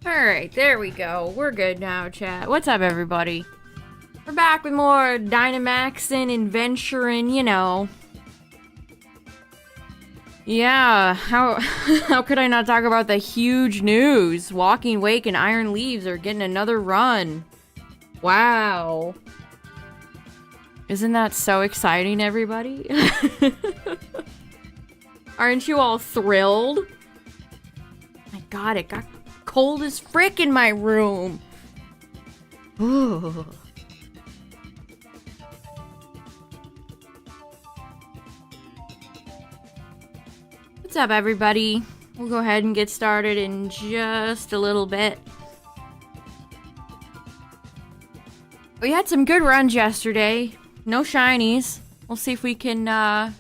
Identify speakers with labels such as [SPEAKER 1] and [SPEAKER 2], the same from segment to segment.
[SPEAKER 1] Alright, there we go. We're good now, chat. What's up, everybody? We're back with more Dynamaxing, adventuring, you know. Yeah, how could I not talk about the huge news? Walking Wake and Iron Leaves are getting another run. Wow. Isn't that so exciting, everybody? Aren't you all thrilled? My god, it got cold as frick in my room. Ooh. What's up, everybody? We'll go ahead and get started in just a little bit. We had some good runs yesterday. No shinies. We'll see if we can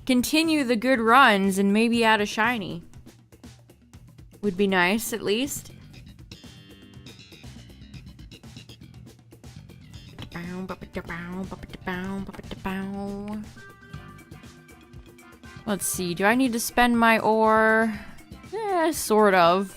[SPEAKER 1] continue the good runs and maybe add a shiny. Would be nice, at least. Let's see, do I need to spend my ore? Eh, sort of.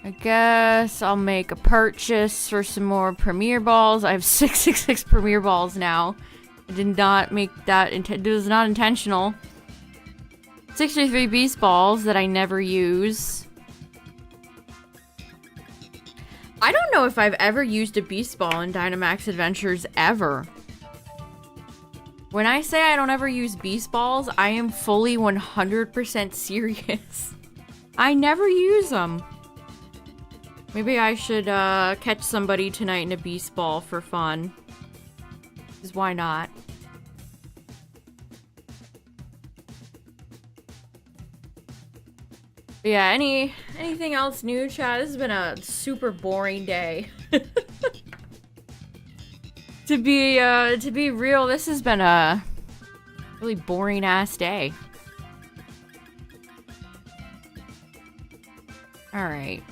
[SPEAKER 1] I guess I'll make a purchase for some more Premier Balls. I have 666 Premier Balls now. I did not make that, it was not intentional. 63 Beast Balls that I never use. I don't know if I've ever used a Beast Ball in Dynamax Adventures ever. When I say I don't ever use Beast Balls, I am fully 100% serious. I never use them. Maybe I should catch somebody tonight in a Beast Ball for fun. Because why not? But yeah, anything else new, chat? This has been a super boring day. To be real, this has been a really boring ass day. Alright.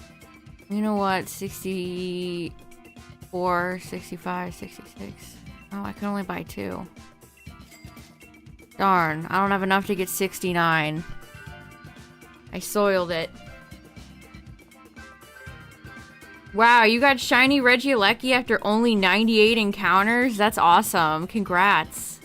[SPEAKER 1] You know what? 64, 65, 66. Oh, I can only buy 2. Darn, I don't have enough to get 69. I soiled it. Wow, you got shiny Regieleki after only 98 encounters? That's awesome. Congrats.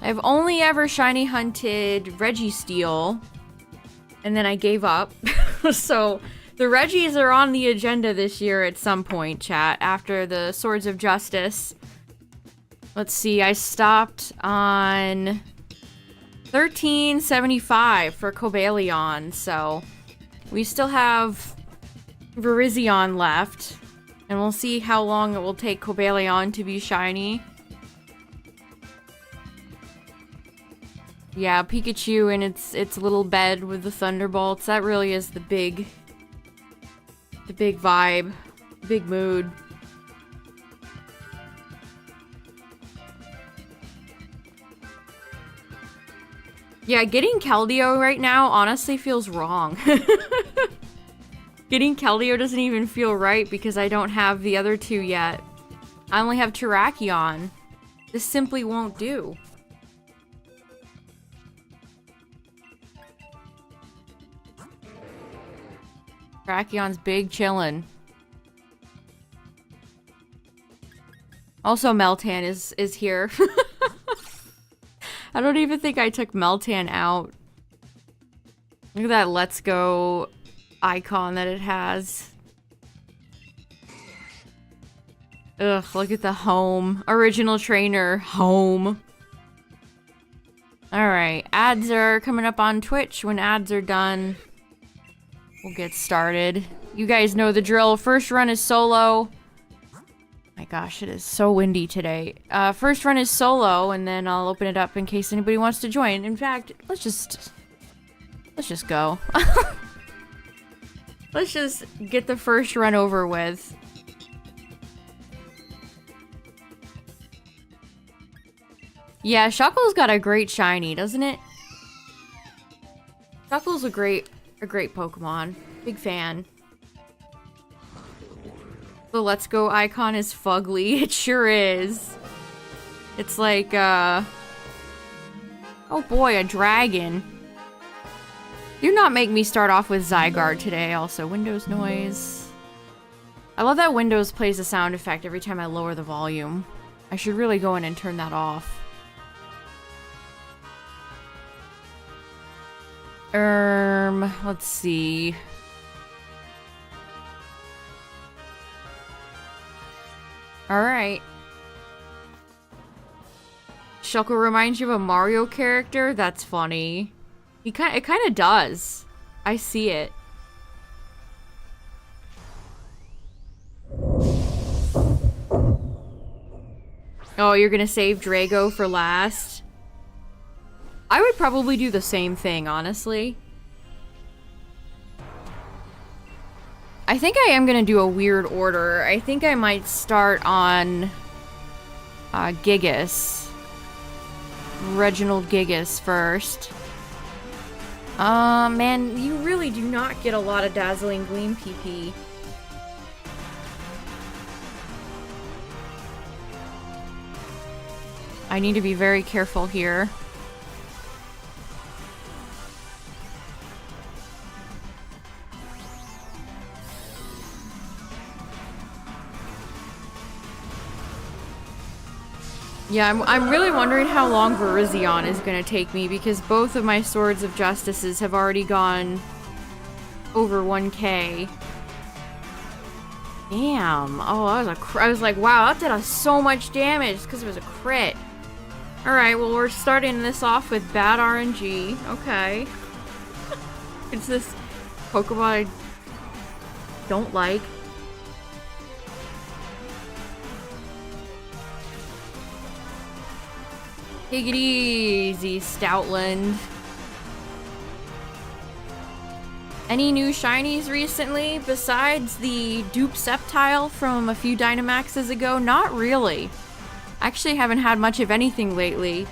[SPEAKER 1] I've only ever shiny hunted Registeel, and then I gave up. So the Reggies are on the agenda this year at some point, chat, after the Swords of Justice. Let's see, I stopped on 1375 for Cobalion, so we still have Virizion left, and we'll see how long it will take Cobalion to be shiny. Yeah, Pikachu in its little bed with the Thunderbolts, that really is the big vibe, big mood. Yeah, getting Keldeo right now honestly feels wrong. Getting Keldeo doesn't even feel right because I don't have the other two yet. I only have Terrakion. This simply won't do. Terrakion's big chillin'. Also, Meltan is here. I don't even think I took Meltan out. Look at that Let's Go icon that it has. Ugh, look at the home. Original trainer, home. Alright, ads are coming up on Twitch. When ads are done, we'll get started. You guys know the drill. First run is solo. My gosh, it is so windy today. First run is solo, and then I'll open it up in case anybody wants to join. In fact, let's just go. Let's just get the first run over with. Yeah, Shuckle's got a great shiny, doesn't it? Shuckle's a great Pokemon. Big fan. The Let's Go icon is fugly. It sure is. It's like, oh boy, a dragon. Do not make me start off with Zygarde today. Also, Windows noise. I love that Windows plays a sound effect every time I lower the volume. I should really go in and turn that off. Let's see. Alright. Shuckle reminds you of a Mario character? That's funny. It kind of does. I see it. Oh, you're gonna save Drago for last? I would probably do the same thing, honestly. I think I am gonna do a weird order. I think I might start on Gigas. Reginald Gigas first. Man, you really do not get a lot of Dazzling Gleam PP. I need to be very careful here. Yeah, I'm really wondering how long Virizion is going to take me, because both of my Swords of Justices have already gone over 1k. Damn. Oh, I was like, wow, that did so much damage because it was a crit. Alright, well, we're starting this off with bad RNG. Okay. It's this Pokemon I don't like. Take it easy, Stoutland. Any new shinies recently besides the Dupe Sceptile from a few Dynamaxes ago? Not really. Actually haven't had much of anything lately.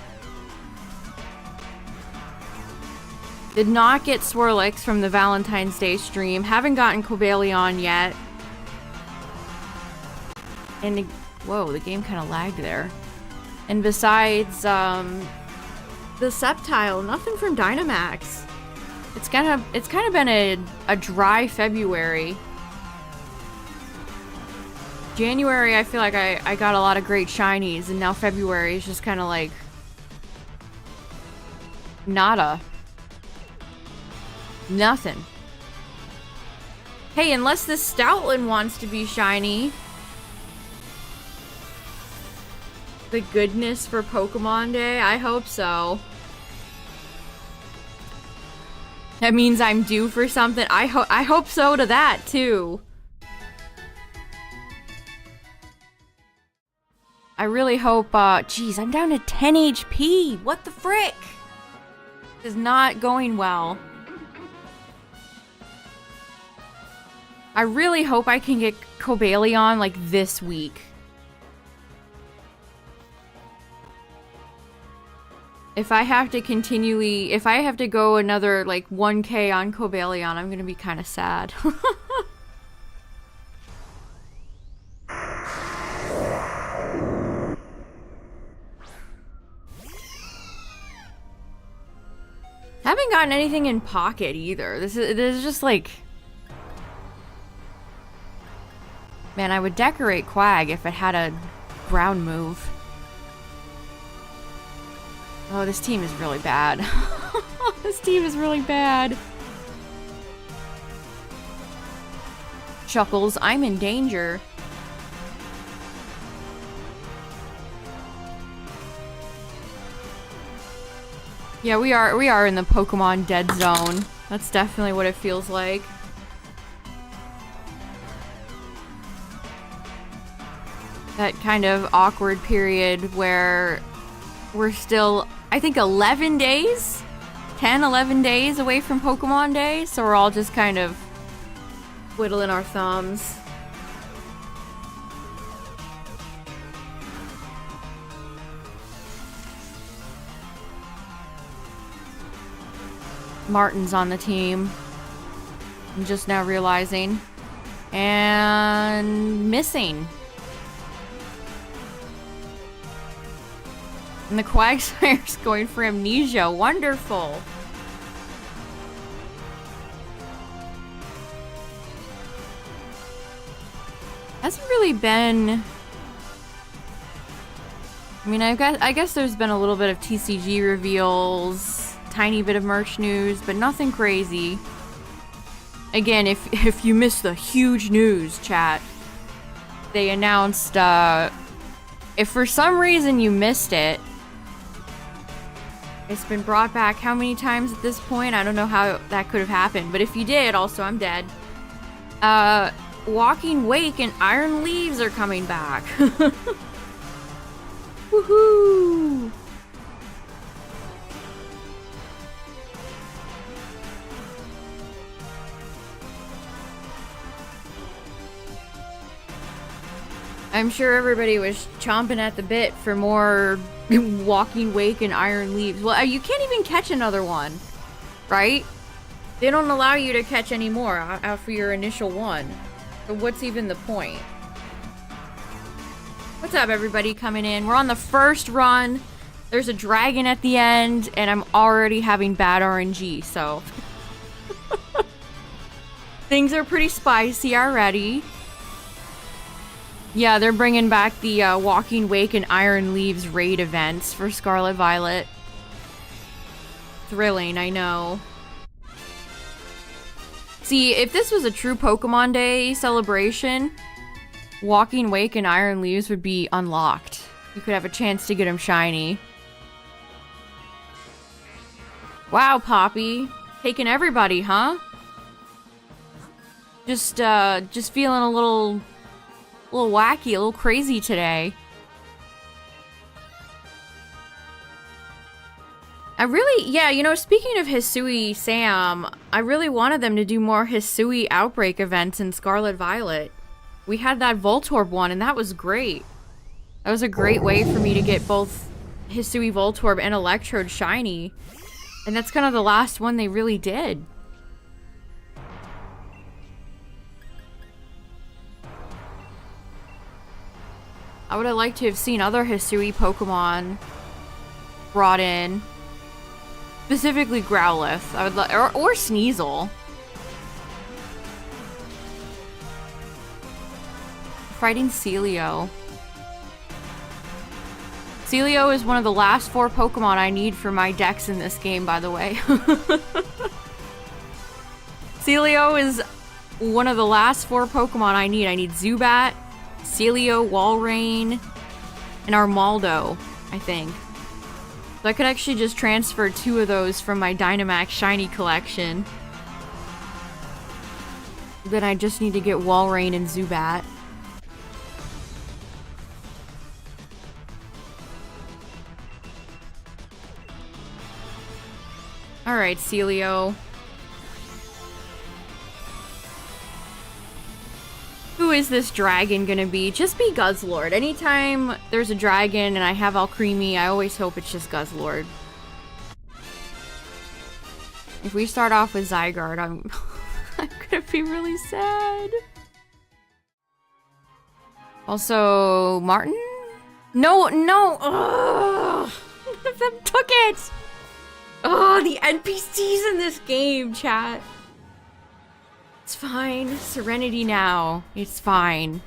[SPEAKER 1] Did not get Swirlix from the Valentine's Day stream. Haven't gotten Cobalion yet. And whoa, the game kind of lagged there. And besides, the Sceptile, nothing from Dynamax. It's kind of been a dry February. January, I feel like I got a lot of great shinies, and now February is just kind of like nada. Nothing. Hey, unless this Stoutland wants to be shiny. The goodness for Pokemon Day? I hope so. That means I'm due for something. I hope so to that, too. I really hope, geez, I'm down to 10 HP. What the frick? This is not going well. I really hope I can get Cobalion, like, this week. If I have to if I have to go another, like, 1k on Cobalion, I'm gonna be kind of sad. Haven't gotten anything in pocket either. This is just like... Man, I would decorate Quag if it had a ground move. Oh, this team is really bad. This team is really bad. Chuckles, I'm in danger. Yeah, we are in the Pokemon dead zone. That's definitely what it feels like. That kind of awkward period where we're still, I think, 11 days? 10, 11 days away from Pokemon Day, so we're all just kind of twiddling our thumbs. Martin's on the team. I'm just now realizing. And missing. And the Quagsire's going for amnesia. Wonderful. Hasn't really been... I mean, I guess there's been a little bit of TCG reveals, tiny bit of merch news, but nothing crazy. Again, if you missed the huge news, chat, they announced, if for some reason you missed it, it's been brought back how many times at this point? I don't know how that could have happened, but if you did, also, I'm dead. Walking Wake and Iron Leaves are coming back. Woohoo! I'm sure everybody was chomping at the bit for more Walking Wake and Iron Leaves. Well, you can't even catch another one, right? They don't allow you to catch any more after your initial one. So what's even the point? What's up, everybody coming in? We're on the first run. There's a dragon at the end, and I'm already having bad RNG, so... Things are pretty spicy already. Yeah, they're bringing back the Walking Wake and Iron Leaves raid events for Scarlet Violet. Thrilling, I know. See, if this was a true Pokemon Day celebration, Walking Wake and Iron Leaves would be unlocked. You could have a chance to get them shiny. Wow, Poppy. Taking everybody, huh? Just feeling a little wacky, a little crazy today. I really, yeah, you know, speaking of Hisui Sam, I really wanted them to do more Hisui Outbreak events in Scarlet Violet. We had that Voltorb one, and that was great. That was a great way for me to get both Hisui Voltorb and Electrode shiny. And that's kind of the last one they really did. I would have liked to have seen other Hisui Pokemon brought in. Specifically Growlithe. I would or Sneasel. Fighting Celio. Celio is one of the last 4 Pokemon I need for my decks in this game, by the way. Celio is one of the last 4 Pokemon I need. I need Zubat, Celio, Walrein, and Armaldo, I think. So I could actually just transfer 2 of those from my Dynamax Shiny collection. Then I just need to get Walrein and Zubat. Alright, Celio. Who is this dragon gonna be? Just be Guzzlord. Anytime there's a dragon and I have Alcremie, I always hope it's just Guzzlord. If we start off with Zygarde, I'm gonna be really sad. Also, Martin? No! Ugh! None of them took it! Oh, the NPCs in this game, chat. It's fine. Serenity now. It's fine.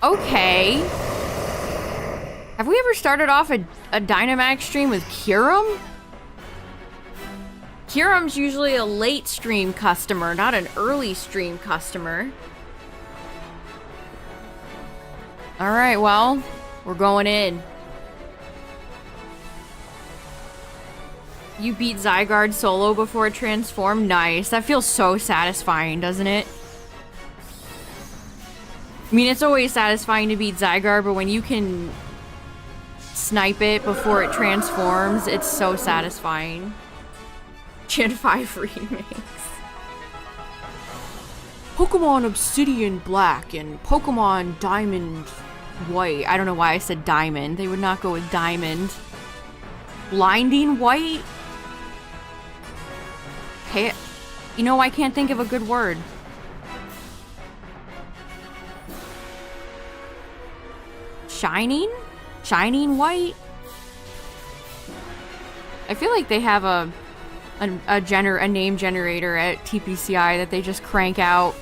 [SPEAKER 1] Okay. Have we ever started off a Dynamax stream with Kyurem? Kyurem's usually a late stream customer, not an early stream customer. Alright, well, we're going in. You beat Zygarde solo before it transformed? Nice. That feels so satisfying, doesn't it? I mean, it's always satisfying to beat Zygarde, but when you can snipe it before it transforms, it's so satisfying. Gen 5 remakes. Pokemon Obsidian Black and Pokemon Diamond White. I don't know why I said Diamond. They would not go with Diamond. Blinding White? You know, I can't think of a good word. Shining? Shining white? I feel like they have a name generator at TPCI that they just crank out.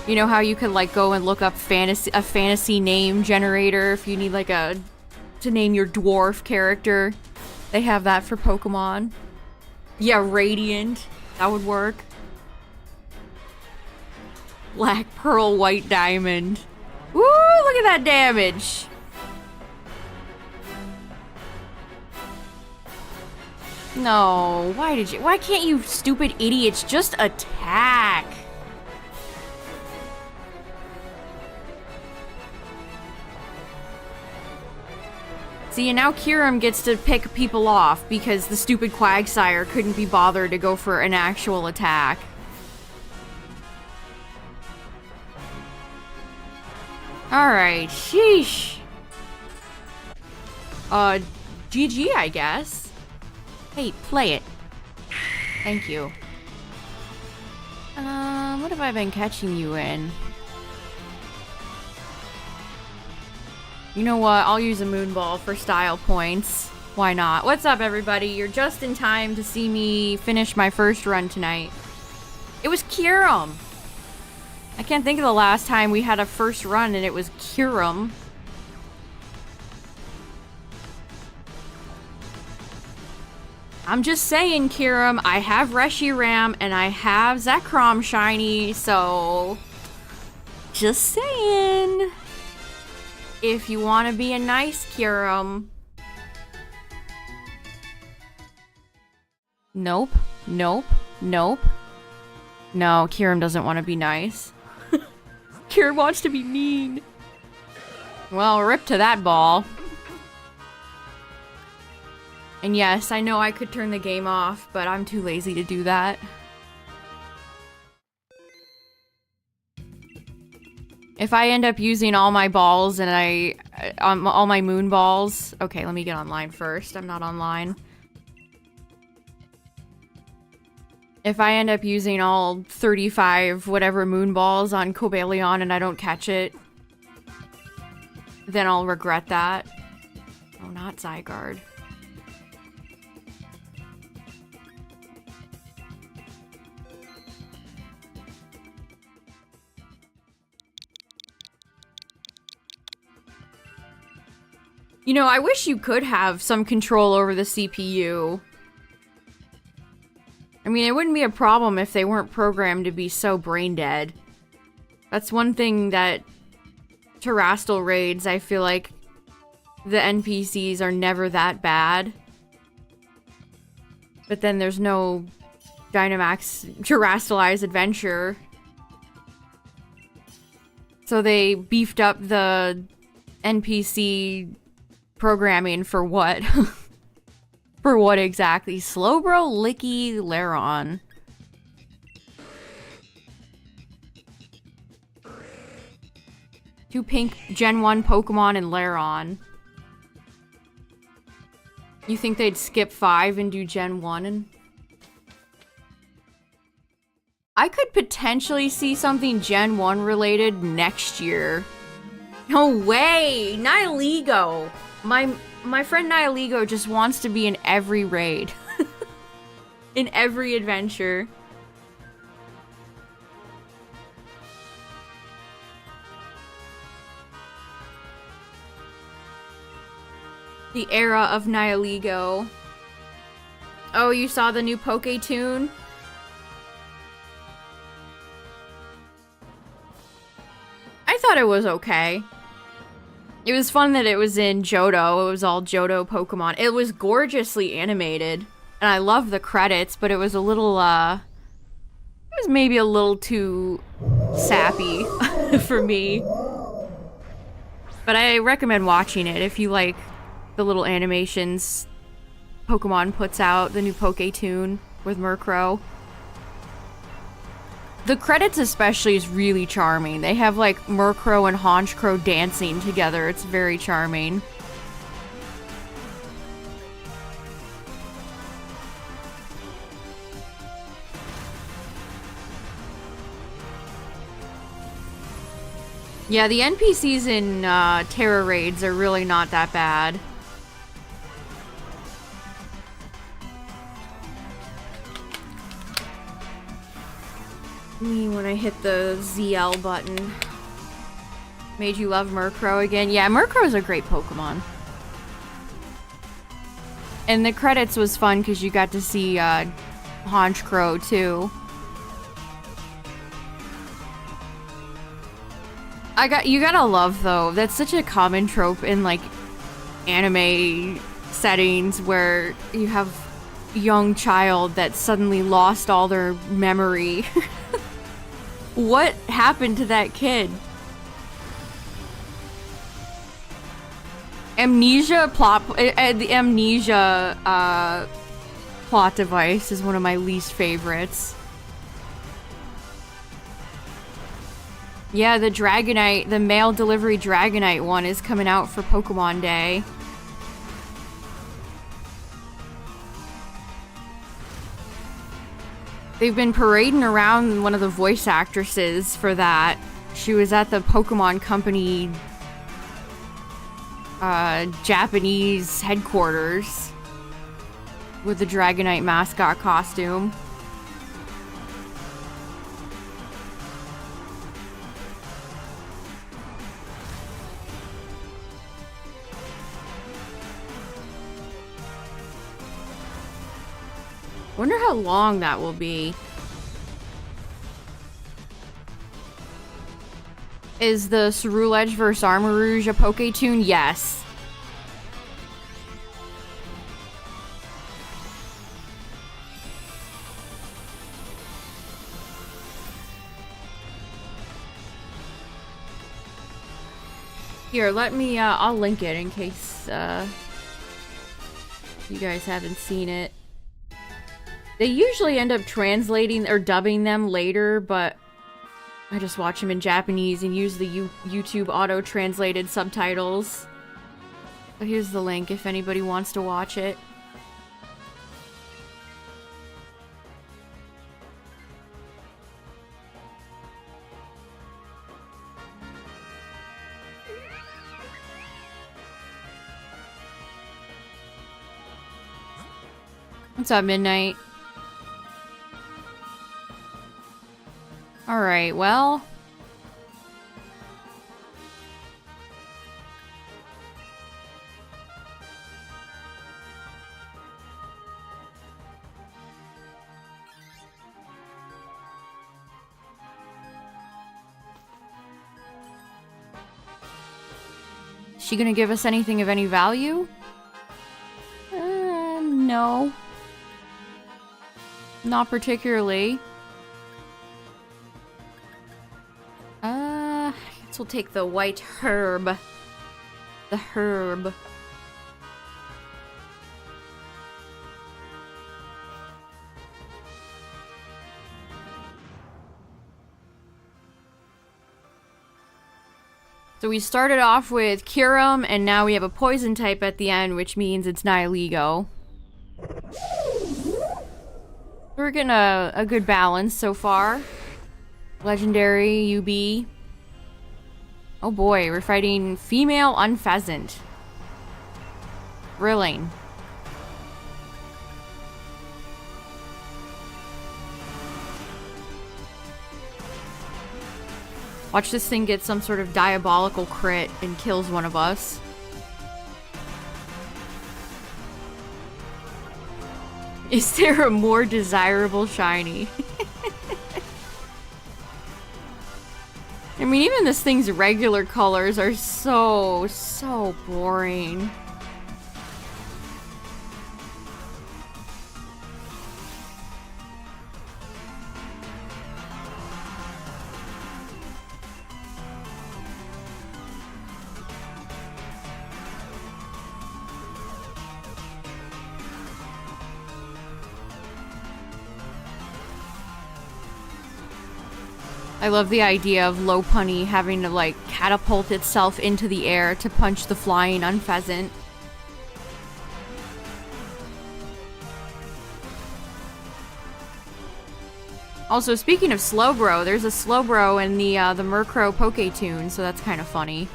[SPEAKER 1] You know how you could like go and look up a fantasy name generator if you need like to name your dwarf character? They have that for Pokemon. Yeah, Radiant. That would work. Black Pearl, White Diamond. Woo! Look at that damage. No, why can't you stupid idiots just attack? See, and now Kyurem gets to pick people off because the stupid Quagsire couldn't be bothered to go for an actual attack. Alright, sheesh. GG, I guess. Hey, play it. Thank you. What have I been catching you in? You know what? I'll use a Moonball for style points. Why not? What's up, everybody? You're just in time to see me finish my first run tonight. It was Kyurem. I can't think of the last time we had a first run and it was Kyurem. I'm just saying, Kyurem, I have Reshiram and I have Zekrom shiny, so... Just saying. If you want to be a nice Kyurem. Nope. Nope. Nope. No, Kyurem doesn't want to be nice. Kyurem wants to be mean. Well, rip to that ball. And yes, I know I could turn the game off, but I'm too lazy to do that. If I end up using all my balls and all my moon balls... Okay, let me get online first. I'm not online. If I end up using all 35 whatever moon balls on Cobalion and I don't catch it, then I'll regret that. Oh, not Zygarde. You know, I wish you could have some control over the CPU. I mean, it wouldn't be a problem if they weren't programmed to be so brain dead. That's one thing that Terrestrial raids, I feel like the NPCs are never that bad. But then there's no Dynamax Terrestrialized Adventure. So they beefed up the NPC programming for what? For what exactly? Slowbro, Licky, Lairon. Two pink Gen 1 Pokemon and Lairon. You think they'd skip 5 and do Gen 1 and... I could potentially see something Gen 1 related next year. No way! Nihilego! My friend Nihilego just wants to be in every raid. In every adventure. The era of Nihilego. Oh, you saw the new Poke-Tune? I thought it was okay. It was fun that it was in Johto. It was all Johto Pokemon. It was gorgeously animated. And I love the credits, but it was a little, it was maybe a little too sappy for me. But I recommend watching it if you like the little animations Pokemon puts out, the new Poke-Tune with Murkrow. The credits especially is really charming. They have like Murkrow and Honchkrow dancing together. It's very charming. Yeah, the NPCs in Terra raids are really not that bad. Me when I hit the ZL button. Made you love Murkrow again? Yeah, Murkrow's a great Pokemon. And the credits was fun because you got to see Honchkrow too. You gotta love though, that's such a common trope in like anime settings where you have a young child that suddenly lost all their memory. What happened to that kid? The amnesia plot device is one of my least favorites. Yeah, the Dragonite, the mail delivery Dragonite one is coming out for Pokemon Day. They've been parading around one of the voice actresses for that. She was at the Pokemon Company Japanese headquarters with the Dragonite mascot costume. Wonder how long that will be. Is the Ceruledge vs Armarouge a Pokétune? Yes. Here, let me, I'll link it in case, you guys haven't seen it. They usually end up translating or dubbing them later, but I just watch them in Japanese and use the YouTube auto-translated subtitles. But here's the link if anybody wants to watch it. What's up, Midnight? Alright, well... Is she gonna give us anything of any value? No. Not particularly. I guess we'll take the white herb. The herb. So we started off with Kyurem, and now we have a poison type at the end, which means it's Nihilego. We're getting a good balance so far. Legendary, UB. Oh boy, we're fighting female Unpheasant. Thrilling. Watch this thing get some sort of diabolical crit and kills one of us. Is there a more desirable shiny? I mean, even this thing's regular colors are so boring. I love the idea of Lopunny having to, like, catapult itself into the air to punch the flying Unpheasant. Also, speaking of Slowbro, there's a Slowbro in the Murkrow Poketoon, so that's kind of funny.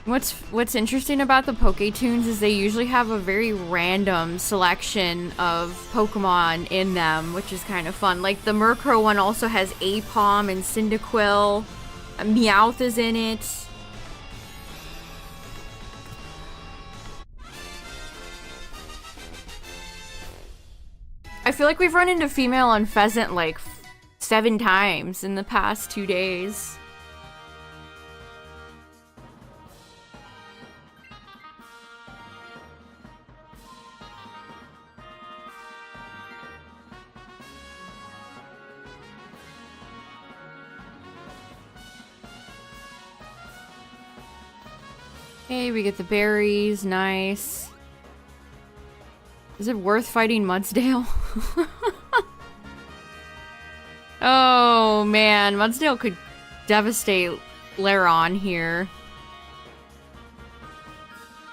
[SPEAKER 1] What's interesting about the Poketoons is they usually have a very random selection of Pokemon in them, which is kind of fun. Like, the Murkrow one also has Aipom and Cyndaquil. Meowth is in it. I feel like we've run into female Unfezant like 7 times in the past 2 days. Okay, we get the berries, nice. Is it worth fighting Mudsdale? Oh man, Mudsdale could devastate Lairon here.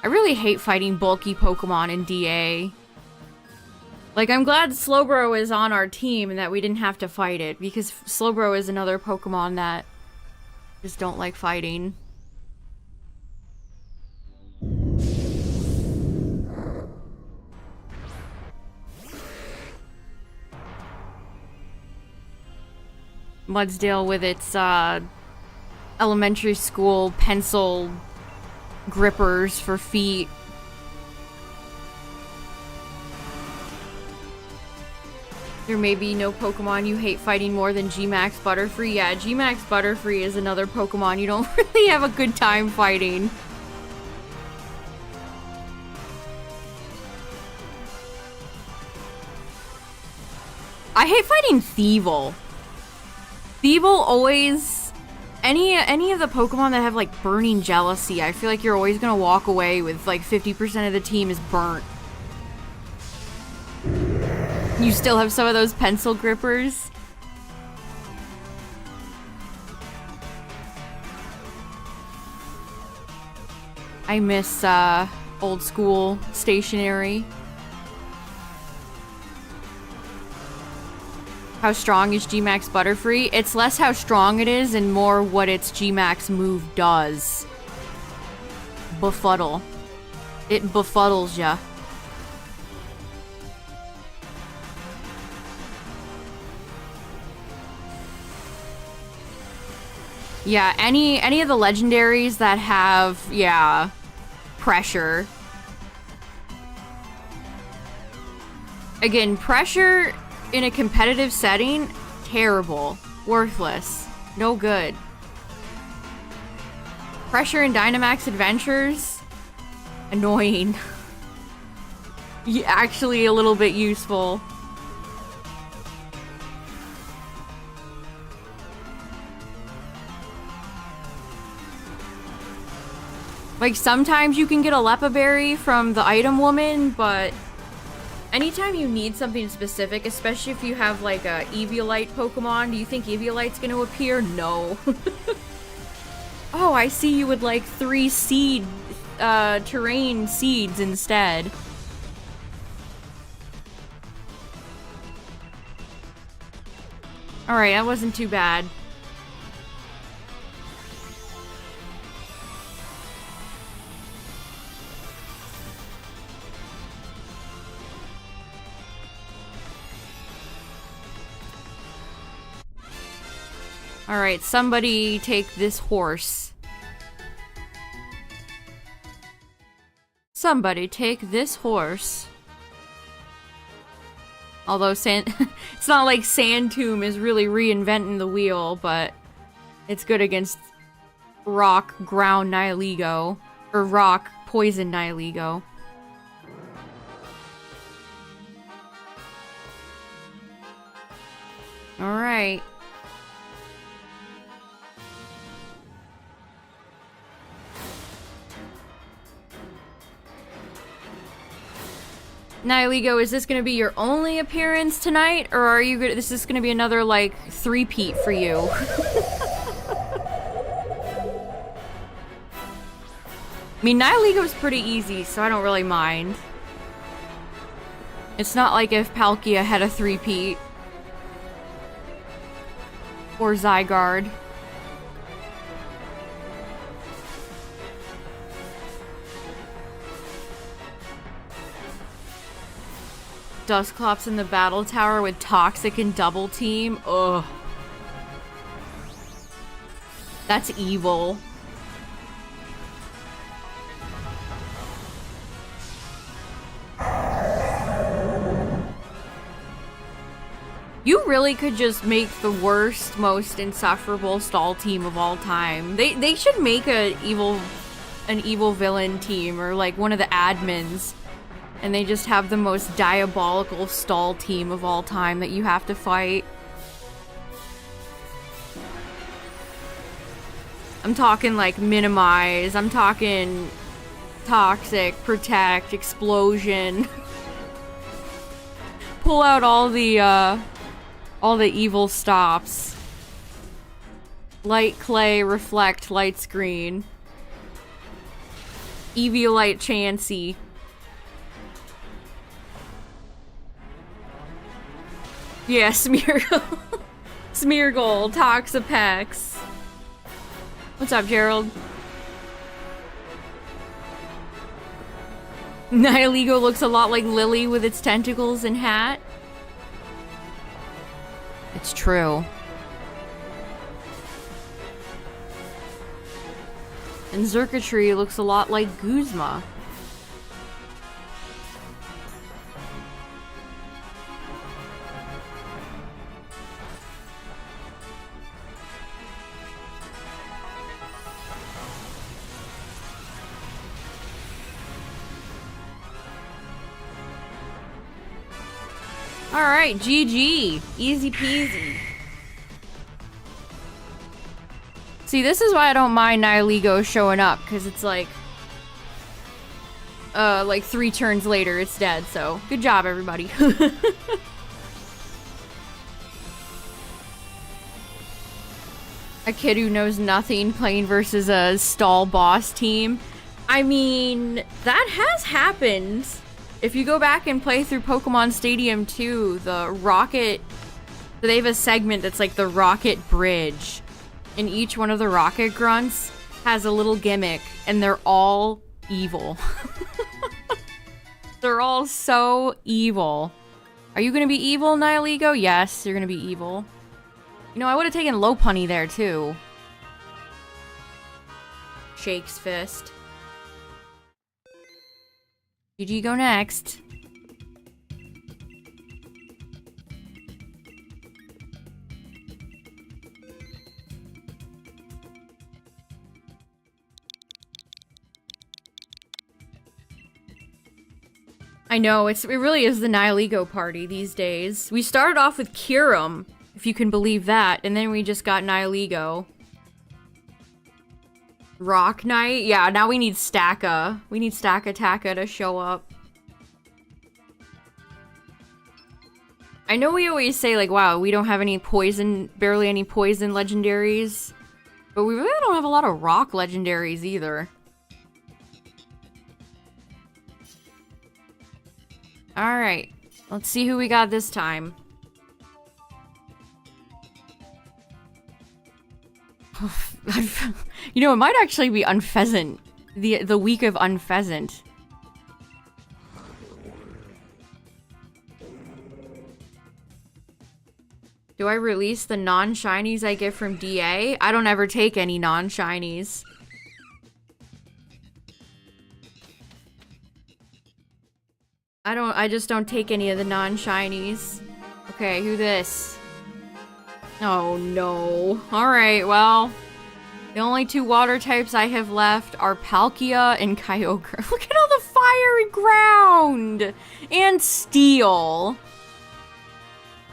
[SPEAKER 1] I really hate fighting bulky Pokemon in DA. Like, I'm glad Slowbro is on our team and that we didn't have to fight it, because Slowbro is another Pokemon that just don't like fighting. Mudsdale with its elementary school pencil grippers for feet. There may be no Pokemon you hate fighting more than G-Max Butterfree. Yeah, G-Max Butterfree is another Pokemon you don't really have a good time fighting. I hate fighting Thievul. Thievul always... Any of the Pokemon that have, like, burning jealousy, I feel like you're always gonna walk away with, like, 50% of the team is burnt. You still have some of those pencil grippers? I miss, old school stationery. How strong is G-Max Butterfree? It's less how strong it is and more what its G-Max move does. Befuddle. It befuddles ya. Yeah, any of the legendaries that have, yeah, pressure. Again, pressure in a competitive setting, terrible. Worthless. No good. Pressure in Dynamax Adventures, annoying. Yeah, actually a little bit useful. Like, sometimes you can get a Lepa Berry from the item woman, but anytime you need something specific, especially if you have, like, a Eviolite Pokemon, do you think Eviolite's gonna appear? No. Oh, I see you would like 3 seed, terrain seeds instead. Alright, that wasn't too bad. Alright, somebody take this horse. Somebody take this horse. Although it's not like Sandtomb is really reinventing the wheel, but it's good against rock ground Nihilego. Or rock poison Nihilego. Alright. Nihilego, is this gonna be your only appearance tonight, or are you gonna, this is gonna be another, like, three-peat for you? I mean, Nihilego's pretty easy, so I don't really mind. It's not like if Palkia had a three-peat. Or Zygarde. Dusclops in the battle tower with Toxic and Double Team. Ugh. That's evil. You really could just make the worst, most insufferable stall team of all time. They should make an evil villain team, or like one of the admins, and they just have the most diabolical stall team of all time that you have to fight. I'm talking like minimize, I'm talking toxic, protect, explosion. Pull out all the evil stops. Light clay, reflect, light screen. Eviolite Chansey. Yeah, Smeargle. Smeargle, Toxapex. What's up, Gerald? Nihilego looks a lot like Lily with its tentacles and hat. It's true. And Xurkitree looks a lot like Guzma. Alright, GG. Easy peasy. See, this is why I don't mind Nihilego showing up, because it's like 3 turns later, it's dead, so good job, everybody. A kid who knows nothing playing versus a stall boss team. I mean, that has happened. If you go back and play through Pokemon Stadium 2, the Rocket... They have a segment that's like the Rocket Bridge. And each one of the Rocket Grunts has a little gimmick, and they're all evil. They're all so evil. Are you gonna be evil, Nihilego? Yes, you're gonna be evil. You know, I would have taken Lopunny there, too. Shakes fist. GG, go next. I know, it really is the Nihilego party these days. We started off with Kyurem, if you can believe that, and then we just got Nihilego. Rock Knight? Yeah, now we need Stacka. We need Stacka to show up. I know we always say, like, wow, we don't have any poison, barely any poison legendaries. But we really don't have a lot of rock legendaries either. Alright, let's see who we got this time. You know, it might actually be Unpheasant. The week of Unpheasant. Do I release the non-shinies I get from DA? I don't ever take any non-shinies. I just don't take any of the non-shinies. Okay, who this? Oh no. Alright, well. The only 2 water types I have left are Palkia and Kyogre. Look at all the fire and ground! And steel.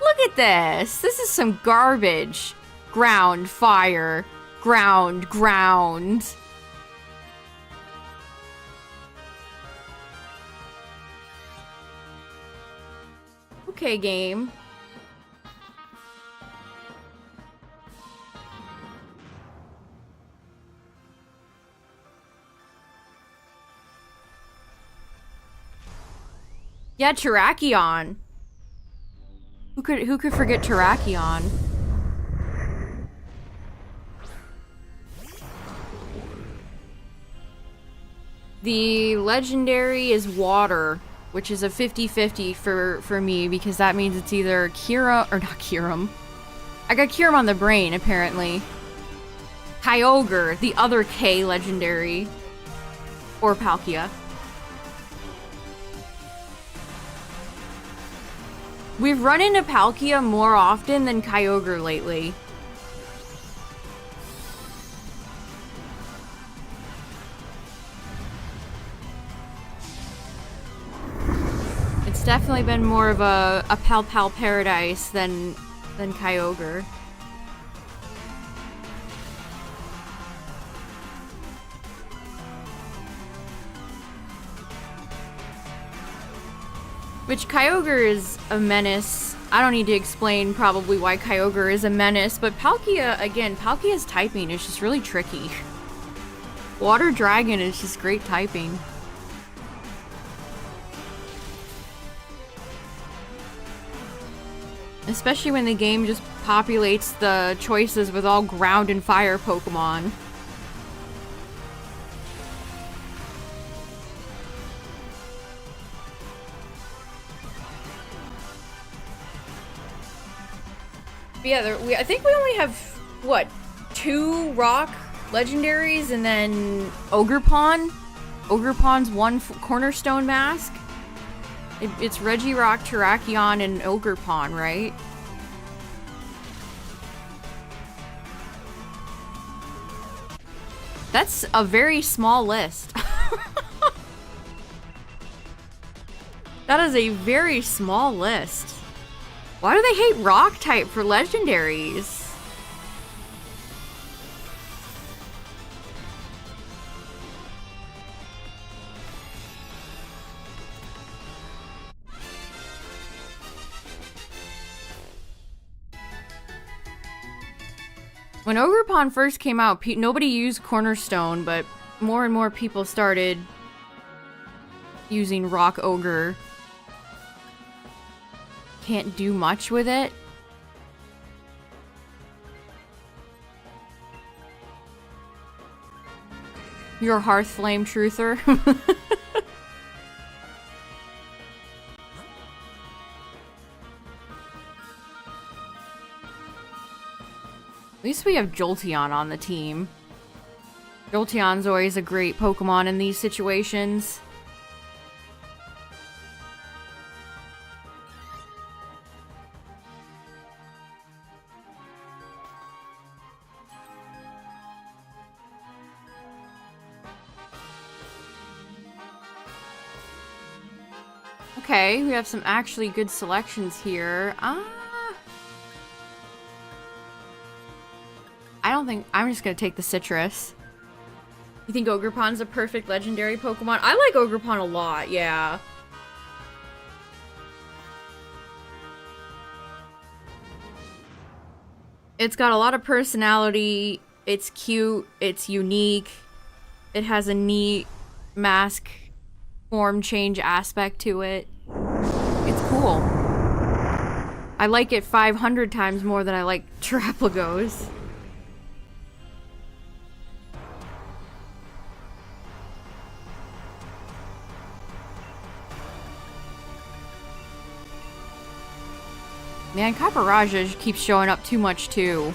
[SPEAKER 1] Look at this. This is some garbage. Ground, fire. Ground, ground. Okay, game. Yeah, Terrakion. Who could forget Terrakion? The legendary is water, which is a 50-50 for me, because that means it's either Kira or not Kyurem. I got Kyurem on the brain, apparently. Kyogre, the other K legendary. Or Palkia. We've run into Palkia more often than Kyogre lately. It's definitely been more of a Pal Pal paradise than Kyogre. Which Kyogre is a menace. I don't need to explain probably why Kyogre is a menace, but Palkia, again, Palkia's typing is just really tricky. Water Dragon is just great typing. Especially when the game just populates the choices with all ground and fire Pokemon. But yeah, I think we only have, what, 2 rock legendaries and then Ogerpon? Ogerpon's one cornerstone mask? It's Regirock, Terrakion, and Ogerpon, right? That's a very small list. That is a very small list. Why do they hate rock type for legendaries? When Ogerpon first came out, nobody used Cornerstone, but more and more people started using Rock Ogre. Can't do much with it. You're a Hearth Flame truther. At least we have Jolteon on the team. Jolteon's always a great Pokemon in these situations. Okay, we have some actually good selections here. I don't think... I'm just gonna take the Citrus. You think Ogerpon's a perfect legendary Pokemon? I like Ogerpon a lot, yeah. It's got a lot of personality. It's cute. It's unique. It has a neat mask form change aspect to it. It's cool. I like it 500 times more than I like Terapagos. Man, Caparaja keeps showing up too much too.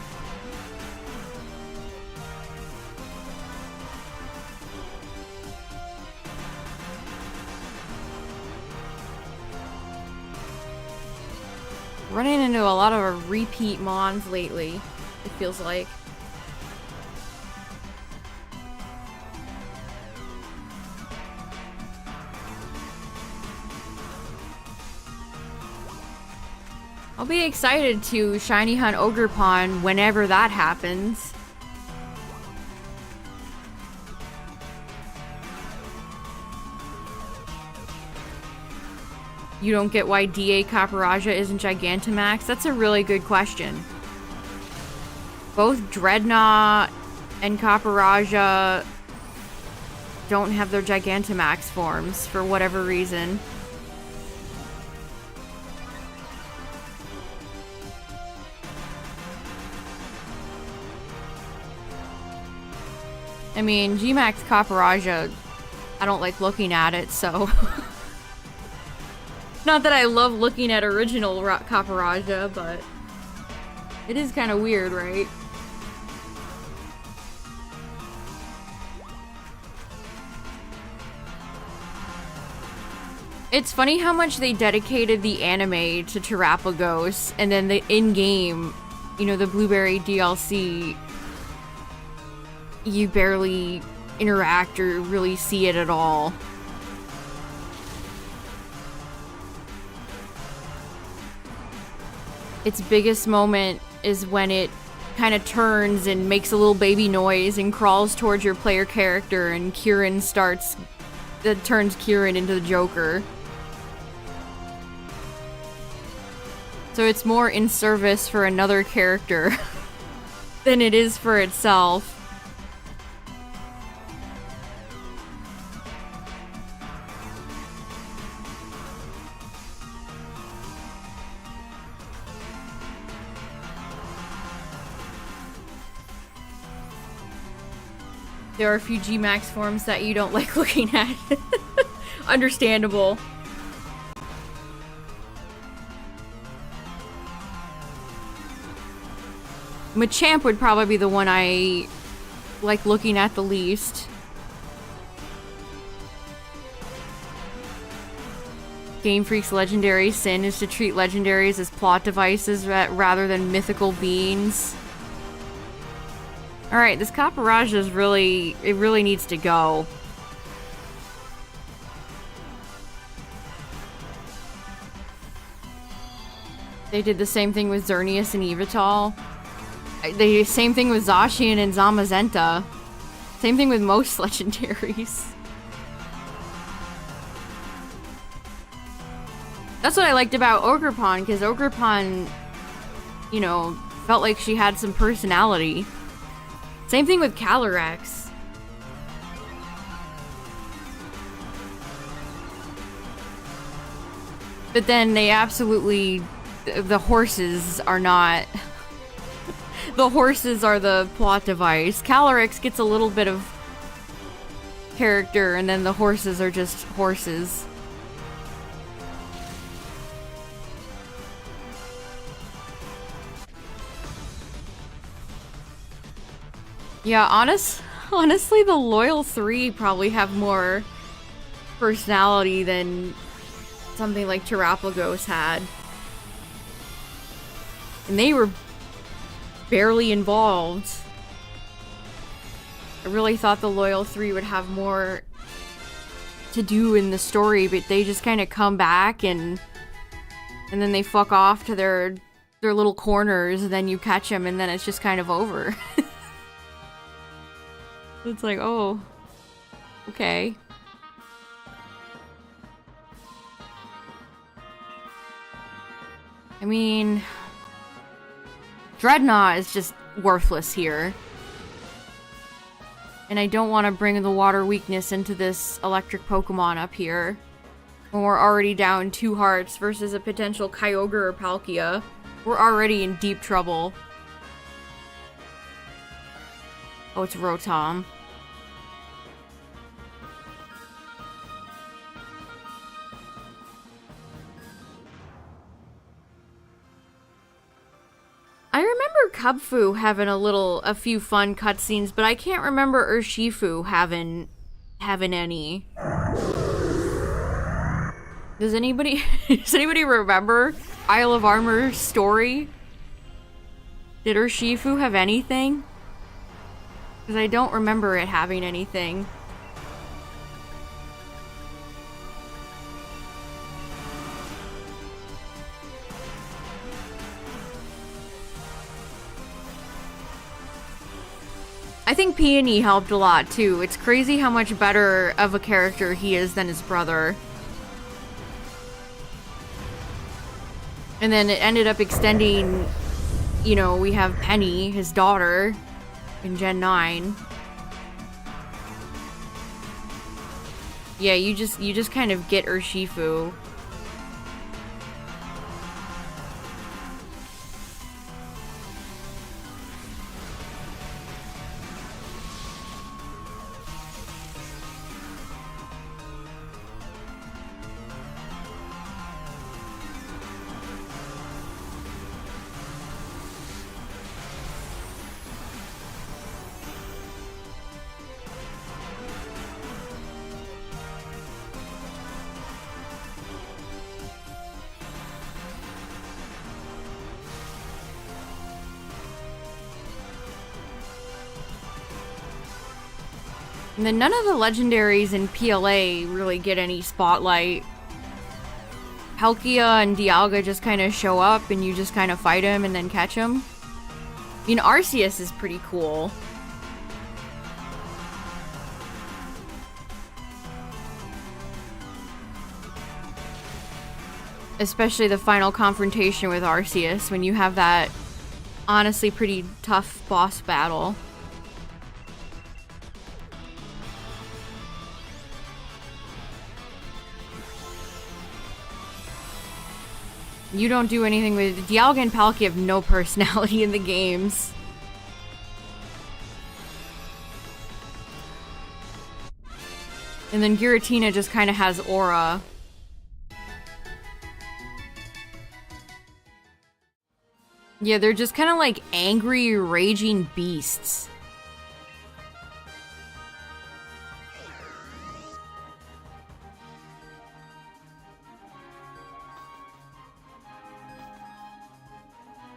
[SPEAKER 1] Running into a lot of repeat Mons lately, it feels like. I'll be excited to shiny hunt Ogerpon whenever that happens. You don't get why DA Caparaja isn't Gigantamax? That's a really good question. Both Dreadnought and Caparaja don't have their Gigantamax forms for whatever reason. I mean, G-Max Caparaja, I don't like looking at it, so... Not that I love looking at original Caparaja, but... It is kind of weird, right? It's funny how much they dedicated the anime to Terapagos, and then the in-game, you know, the Blueberry DLC, you barely interact or really see it at all. Its biggest moment is when it kind of turns and makes a little baby noise and crawls towards your player character, and Kieran turns Kieran into the Joker. So it's more in service for another character than it is for itself. There are a few G-Max forms that you don't like looking at. Understandable. Machamp would probably be the one I like looking at the least. Game Freak's legendary sin is to treat legendaries as plot devices rather than mythical beings. Alright, this Caparaja is it really needs to go. They did the same thing with Xerneas and Yveltal. The same thing with Zacian and Zamazenta. Same thing with most legendaries. That's what I liked about Ogerpon, because Ogerpon, you know, felt like she had some personality. Same thing with Calyrex. But then they absolutely... The horses are not... The horses are the plot device. Calyrex gets a little bit of character, and then the horses are just horses. Yeah, honestly, the Loyal 3 probably have more personality than something like Terapagos had. And they were barely involved. I really thought the Loyal 3 would have more to do in the story, but they just kind of come back and then they fuck off to their little corners, and then you catch them, and then it's just kind of over. It's like, oh, okay. I mean, Dreadnought is just worthless here. And I don't want to bring the water weakness into this electric Pokemon up here, when we're already down 2 hearts versus a potential Kyogre or Palkia. We're already in deep trouble. Oh, it's Rotom. I remember Kubfu having a few fun cutscenes, but I can't remember Urshifu having any. Does anybody remember Isle of Armor's story? Did Urshifu have anything? Because I don't remember it having anything. I think Peony helped a lot too. It's crazy how much better of a character he is than his brother. And then it ended up extending, you know, we have Penny, his daughter, in Gen 9. Yeah, you just kind of get Urshifu. And then none of the legendaries in PLA really get any spotlight. Palkia and Dialga just kind of show up and you just kind of fight him and then catch him. I mean, Arceus is pretty cool. Especially the final confrontation with Arceus when you have that honestly pretty tough boss battle. You don't do anything with Dialga and Palkia have no personality in the games. And then Giratina just kind of has aura. Yeah, they're just kind of like angry, raging beasts.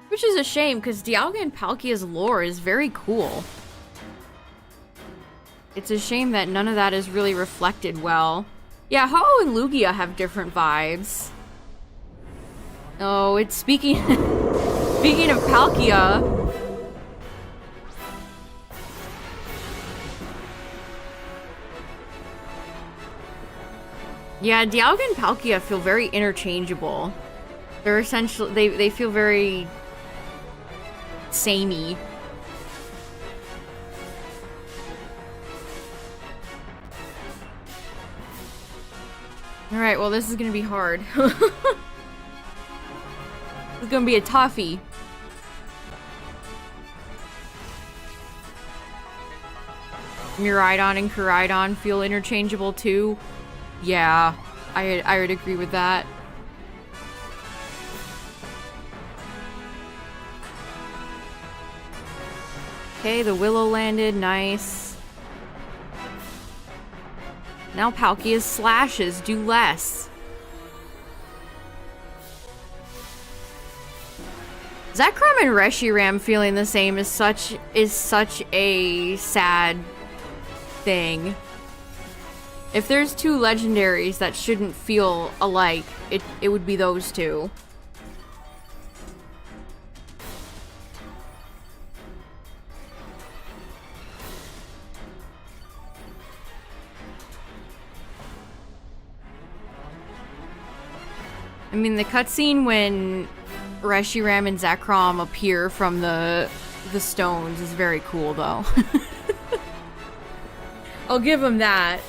[SPEAKER 1] Which is a shame, because Dialga and Palkia's lore is very cool. It's a shame that none of that is really reflected well. Yeah, Ho and Lugia have different vibes. Oh, it's speaking... Speaking of Palkia... Yeah, Dialga and Palkia feel very interchangeable. They're essentially... They feel very... samey. Alright, well this is gonna be hard. It's gonna be a toughie. Miraidon and Koraidon feel interchangeable too. Yeah, I would agree with that. Okay, the Willow landed, nice. Now Palkia's slashes do less. Zekrom and Reshiram feeling the same is such a sad thing. If there's two legendaries that shouldn't feel alike, it would be those two. I mean, the cutscene when Reshiram and Zekrom appear from the stones is very cool, though. I'll give him that.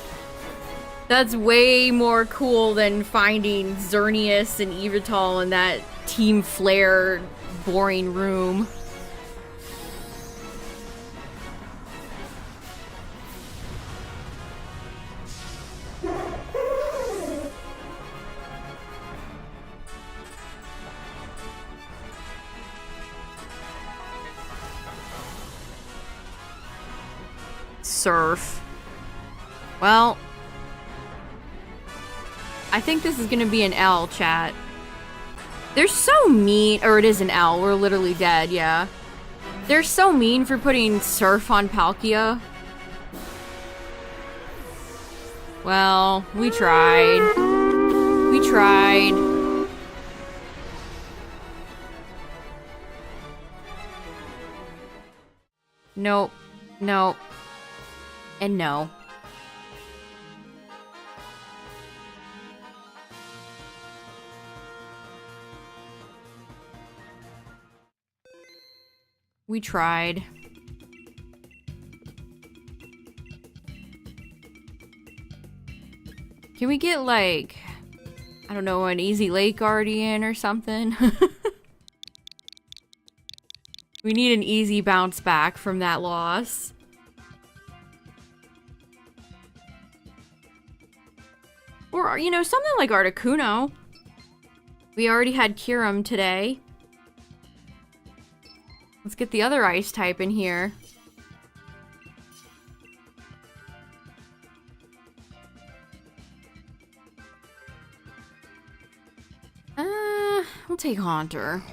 [SPEAKER 1] That's way more cool than finding Xerneas and Yveltal in that Team Flare boring room. Surf. Well, I think this is gonna be an L, chat. They're so mean, or it is an L, we're literally dead, yeah. They're so mean for putting Surf on Palkia. Well, we tried. We tried. Nope. Nope. And no. We tried. Can we get, like, I don't know, an Easy Lake Guardian or something? We need an easy bounce back from that loss. Or, you know, something like Articuno. We already had Kyurem today. Let's get the other ice type in here. We'll take Haunter.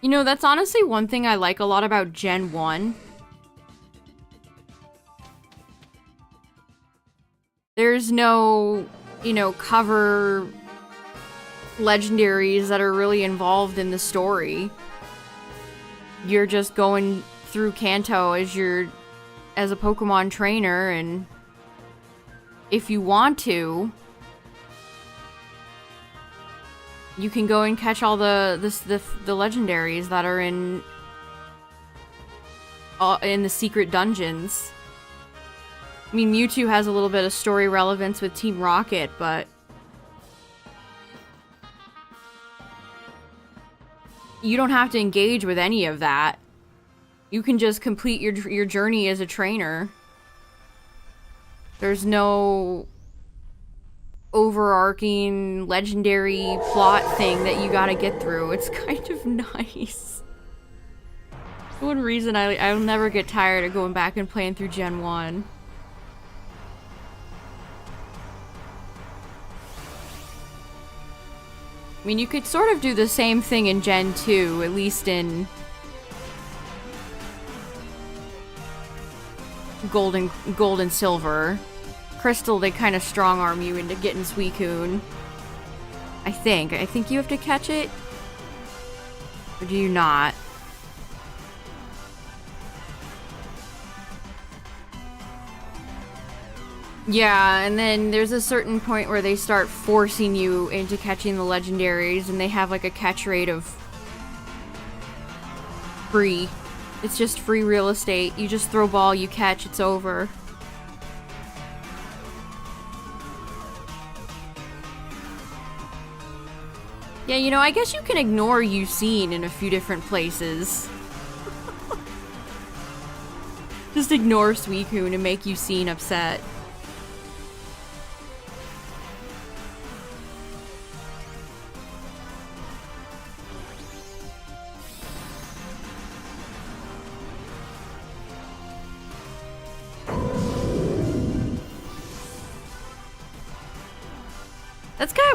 [SPEAKER 1] You know, that's honestly one thing I like a lot about Gen 1. There's no, you know, cover legendaries that are really involved in the story. You're just going through Kanto as a Pokemon trainer, and if you want to, you can go and catch all the legendaries that are in the secret dungeons. I mean, Mewtwo has a little bit of story relevance with Team Rocket, but you don't have to engage with any of that. You can just complete your journey as a trainer. There's no overarching legendary plot thing that you gotta get through. It's kind of nice. One reason I'll never get tired of going back and playing through Gen 1. I mean, you could sort of do the same thing in Gen 2, at least in Gold and Silver. Crystal, they kind of strong-arm you into getting Suicune. I think you have to catch it? Or do you not? Yeah, and then there's a certain point where they start forcing you into catching the legendaries, and they have like a catch rate of free. It's just free real estate. You just throw ball, you catch, it's over. Yeah, you know, I guess you can ignore Ucine in a few different places. Just ignore Suicune and make Ucine upset.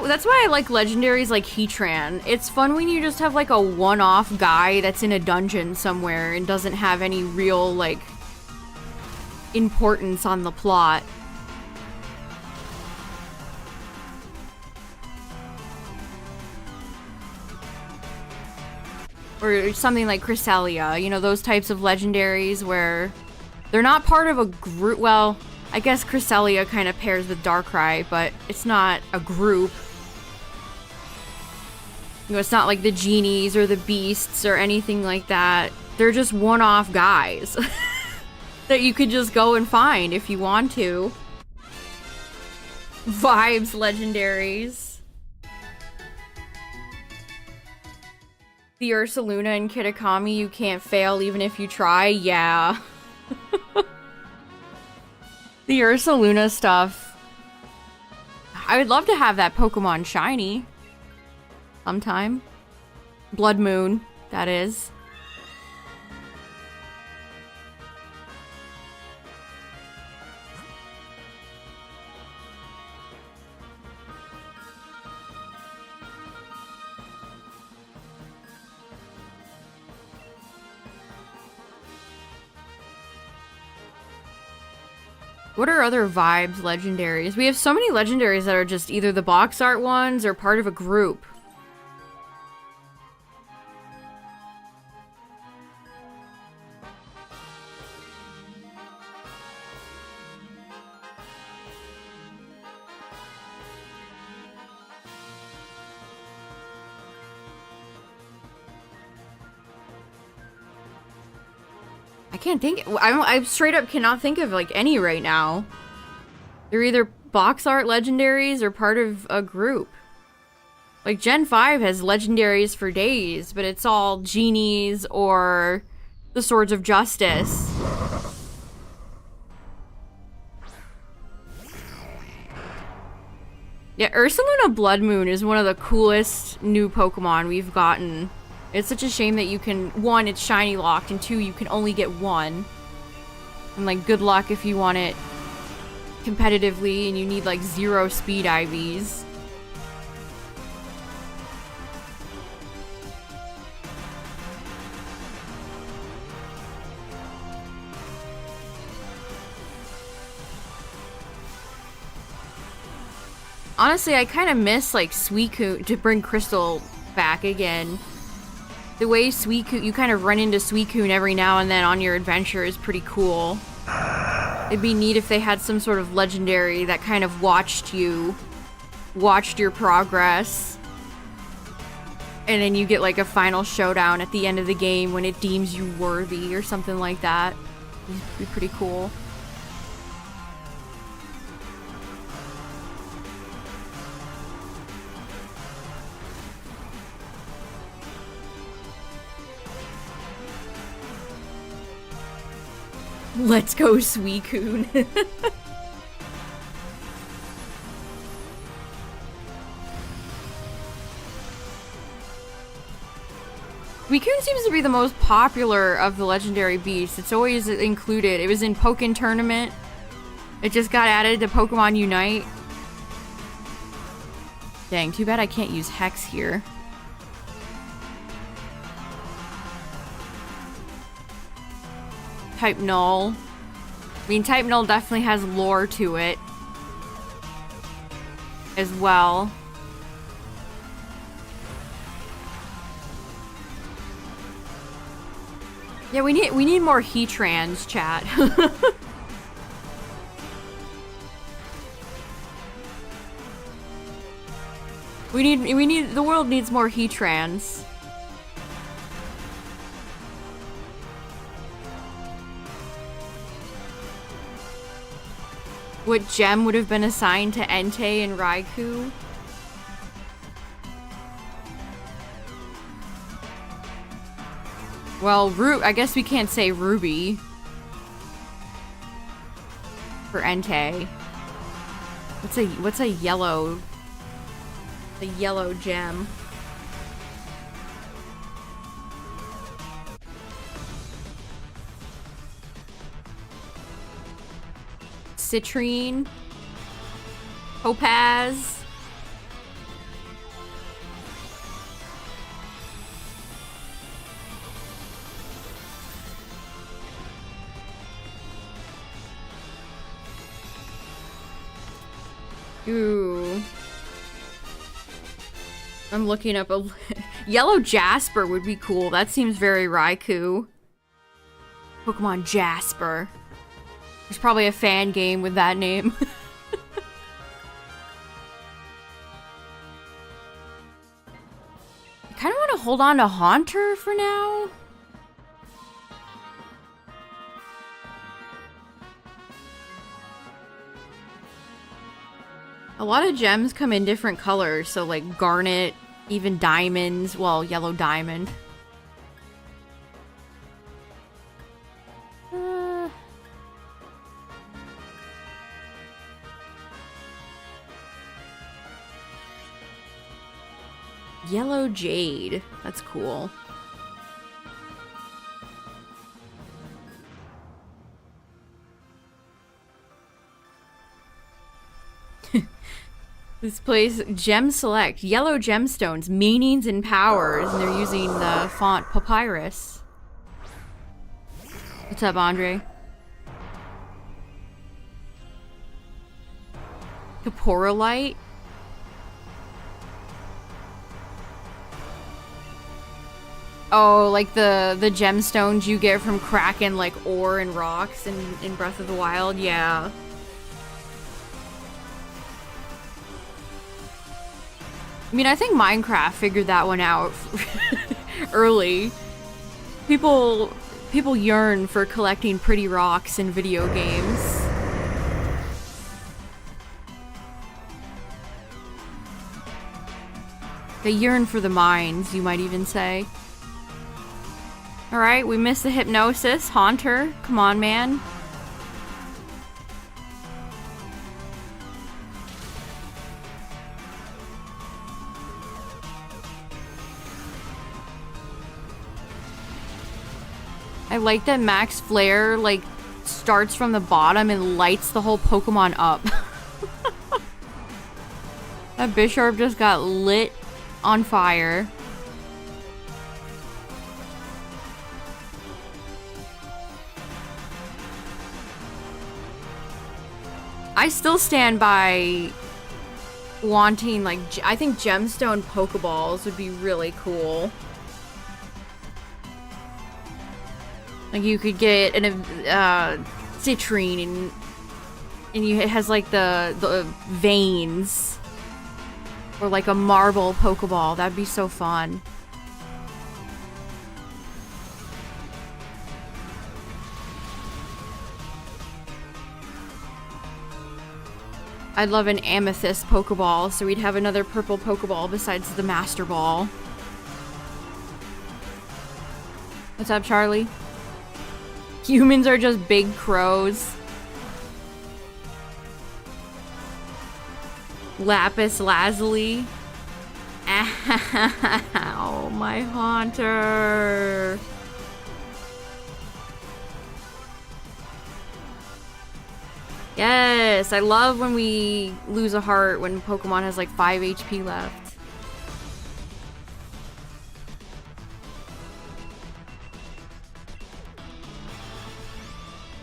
[SPEAKER 1] That's why I like legendaries like Heatran. It's fun when you just have like a one-off guy that's in a dungeon somewhere and doesn't have any real like importance on the plot. Or something like Cresselia, you know, those types of legendaries where they're not part of a group. Well, I guess Cresselia kind of pairs with Darkrai, but it's not a group. You know, it's not like the genies or the beasts or anything like that. They're just one-off guys that you could just go and find if you want to. Vibes legendaries. The Ursaluna and Kitakami, you can't fail even if you try. Yeah. The Ursaluna stuff. I would love to have that Pokemon shiny. Sometime. Blood Moon, that is. What are other vibes legendaries? We have so many legendaries that are just either the box art ones or part of a group. I can't think. I straight up cannot think of like any right now. They're either box art legendaries or part of a group. Like Gen 5 has legendaries for days, but it's all genies or the Swords of Justice. Yeah, Ursaluna Blood Moon is one of the coolest new Pokemon we've gotten. It's such a shame that you can, one, it's shiny locked, and two, you can only get one. And like, good luck if you want it competitively and you need like 0 speed IVs. Honestly, I kind of miss, like, Suicune, to bring Crystal back again. The way Suicune, you kind of run into Suicune every now and then on your adventure is pretty cool. It'd be neat if they had some sort of legendary that kind of watched your progress. And then you get, like, a final showdown at the end of the game when it deems you worthy or something like that. It'd be pretty cool. Let's go, Suicune. Suicune seems to be the most popular of the legendary beasts. It's always included. It was in Pokken Tournament. It just got added to Pokemon Unite. Dang, too bad I can't use Hex here. Type Null. I mean, Type Null definitely has lore to it as well. Yeah, we need more Heatrans, chat. The world needs more Heatrans. What gem would have been assigned to Entei and Raikou? Well, I guess we can't say Ruby for Entei. What's a yellow? The yellow gem. Citrine, Topaz. Ooh. I'm looking up a Yellow Jasper would be cool. That seems very Raikou. Pokemon Jasper. There's probably a fan game with that name. I kind of want to hold on to Haunter for now. A lot of gems come in different colors, so like garnet, even diamonds, well, yellow diamond. Yellow jade. That's cool. This place, Gem Select. Yellow gemstones, meanings and powers. And they're using the font Papyrus. What's up, Andre? Caporalite? Oh, like the gemstones you get from cracking like ore and rocks in Breath of the Wild? Yeah. I mean, I think Minecraft figured that one out early. People yearn for collecting pretty rocks in video games. They yearn for the mines, you might even say. Alright, we missed the hypnosis. Haunter, come on, man. I like that Max Flare, like, starts from the bottom and lights the whole Pokemon up. That Bisharp just got lit on fire. I still stand by wanting, like, I think gemstone Pokeballs would be really cool. Like, you could get an citrine and it has, like, the veins. Or, like, a marble Pokeball. That'd be so fun. I'd love an amethyst Pokeball, so we'd have another purple Pokeball besides the Master Ball. What's up, Charlie? Humans are just big crows. Lapis Lazuli. Ow, my Haunter. Yes, I love when we lose a heart when Pokemon has like 5 HP left.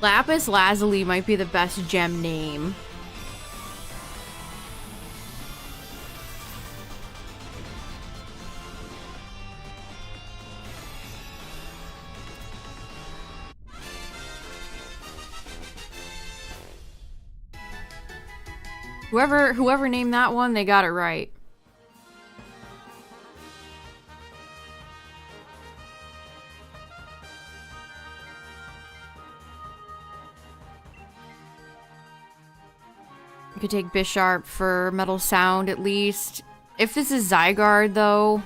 [SPEAKER 1] Lapis Lazuli might be the best gem name. Whoever named that one, they got it right. You could take Bisharp for Metal Sound at least. If this is Zygarde, though,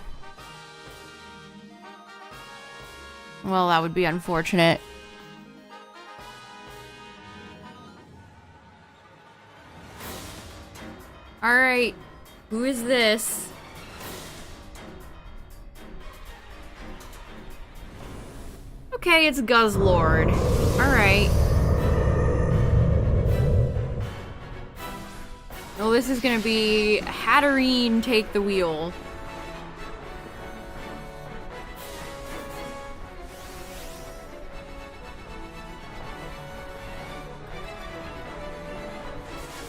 [SPEAKER 1] well, that would be unfortunate. Alright, who is this? Okay, it's Guzzlord. Alright. Well, this is gonna be Hatterene take the wheel.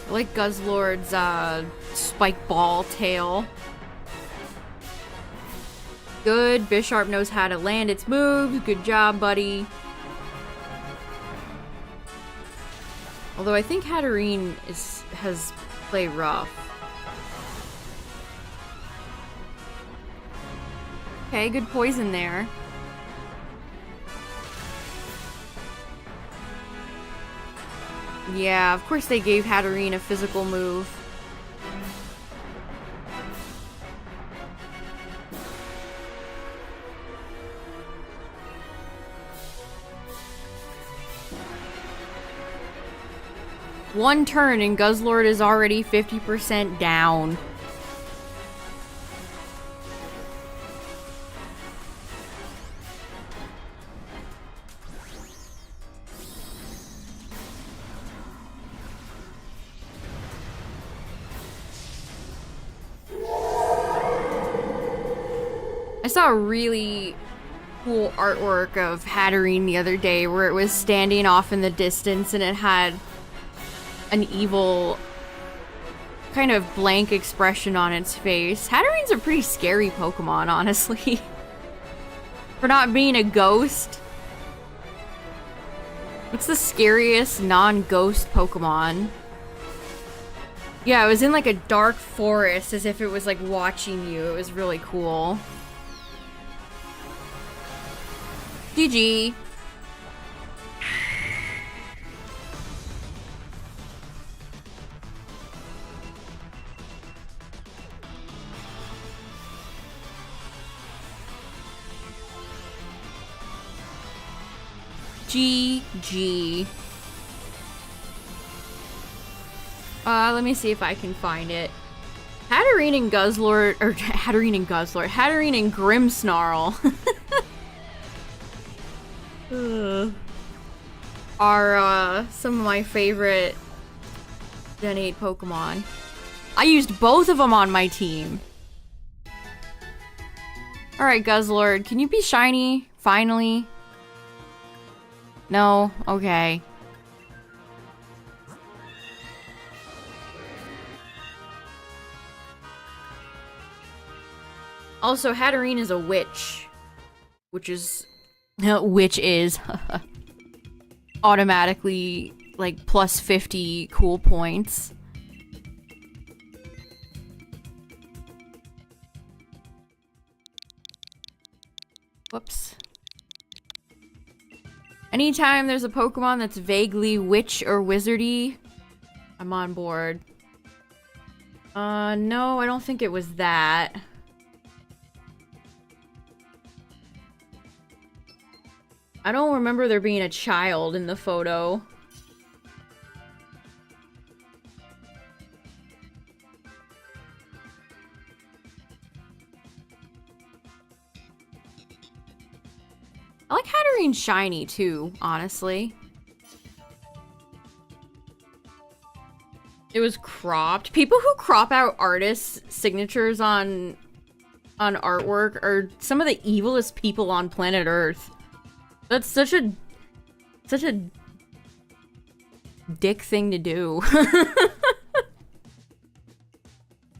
[SPEAKER 1] I like Guzzlord's spike ball tail. Good. Bisharp knows how to land its moves. Good job, buddy. Although I think Hatterene has played rough. Okay, good poison there. Yeah, of course they gave Hatterene a physical move. One turn and Guzzlord is already 50% down. I saw a really cool artwork of Hatterene the other day where it was standing off in the distance and it had an evil kind of blank expression on its face. Hatterene's a pretty scary Pokemon, honestly. For not being a ghost. What's the scariest non-ghost Pokemon? Yeah, it was in like a dark forest as if it was like watching you. It was really cool. GG. GG. Let me see if I can find it. Hatterene and Guzzlord, or Hatterene and Guzzlord, Hatterene and Grimmsnarl are some of my favorite Gen 8 Pokemon. I used both of them on my team. Alright, Guzzlord, can you be shiny? Finally? No? Okay. Also, Hatterene is a witch. Which is... which is... automatically, like, plus 50 cool points. Whoops. Anytime there's a Pokemon that's vaguely witch or wizardy, I'm on board. No, I don't think it was that. I don't remember there being a child in the photo. I like Hatterene shiny too, honestly. It was cropped. People who crop out artists' signatures on artwork are some of the evilest people on planet Earth. That's such a dick thing to do.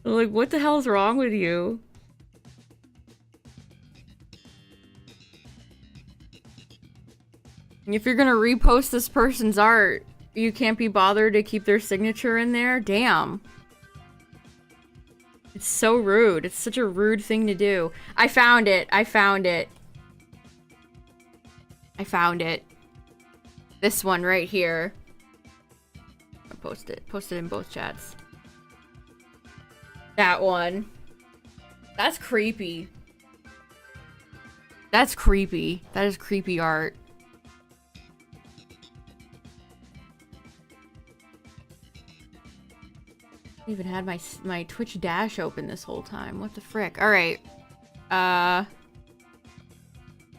[SPEAKER 1] Like, what the hell's wrong with you? If you're gonna repost this person's art, you can't be bothered to keep their signature in there? Damn. It's so rude. It's such a rude thing to do. I found it. I found it. I found it. This one right here. I'll post it. Post it in both chats. That one. That's creepy. That's creepy. That is creepy art. I even had my Twitch Dash open this whole time. What the frick? Alright.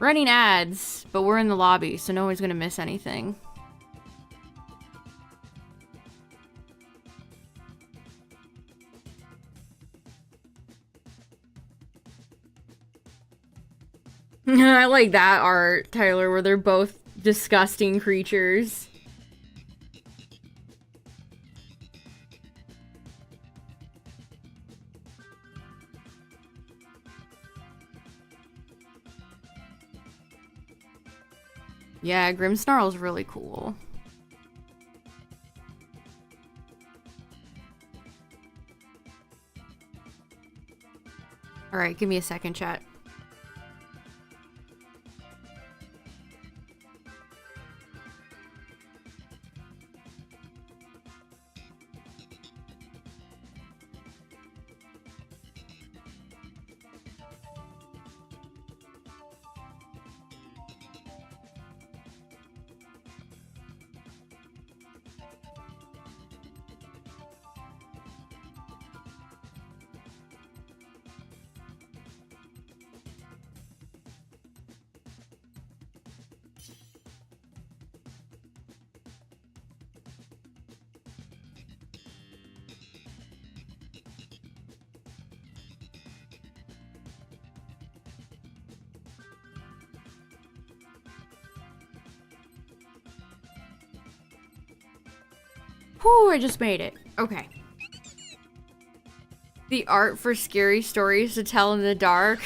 [SPEAKER 1] Running ads, but we're in the lobby, so no one's gonna miss anything. I like that art, Tyler, where they're both disgusting creatures. Yeah, Grimmsnarl's really cool. Alright, give me a second, chat. Whew, I just made it. Okay. The art for scary stories to tell in the dark.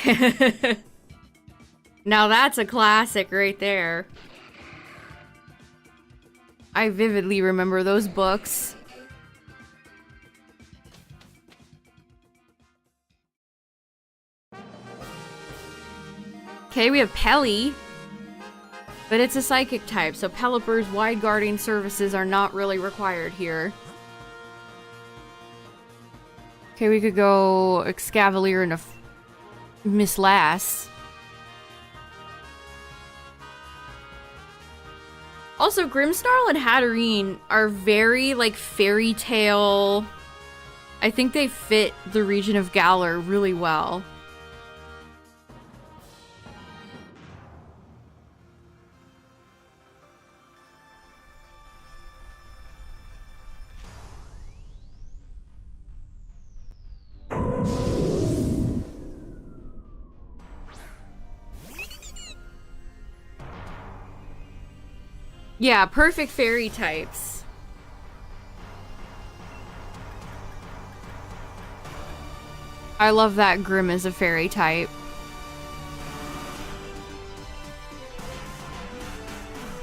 [SPEAKER 1] Now that's a classic right there. I vividly remember those books. Okay, we have Pelly. But it's a psychic type, so Pelipper's wide guarding services are not really required here. Okay, we could go Excavalier and a Miss Lass. Also, Grimmsnarl and Hatterene are very, like, fairy tale. I think they fit the region of Galar really well. Yeah, perfect fairy types. I love that Grim is a fairy type.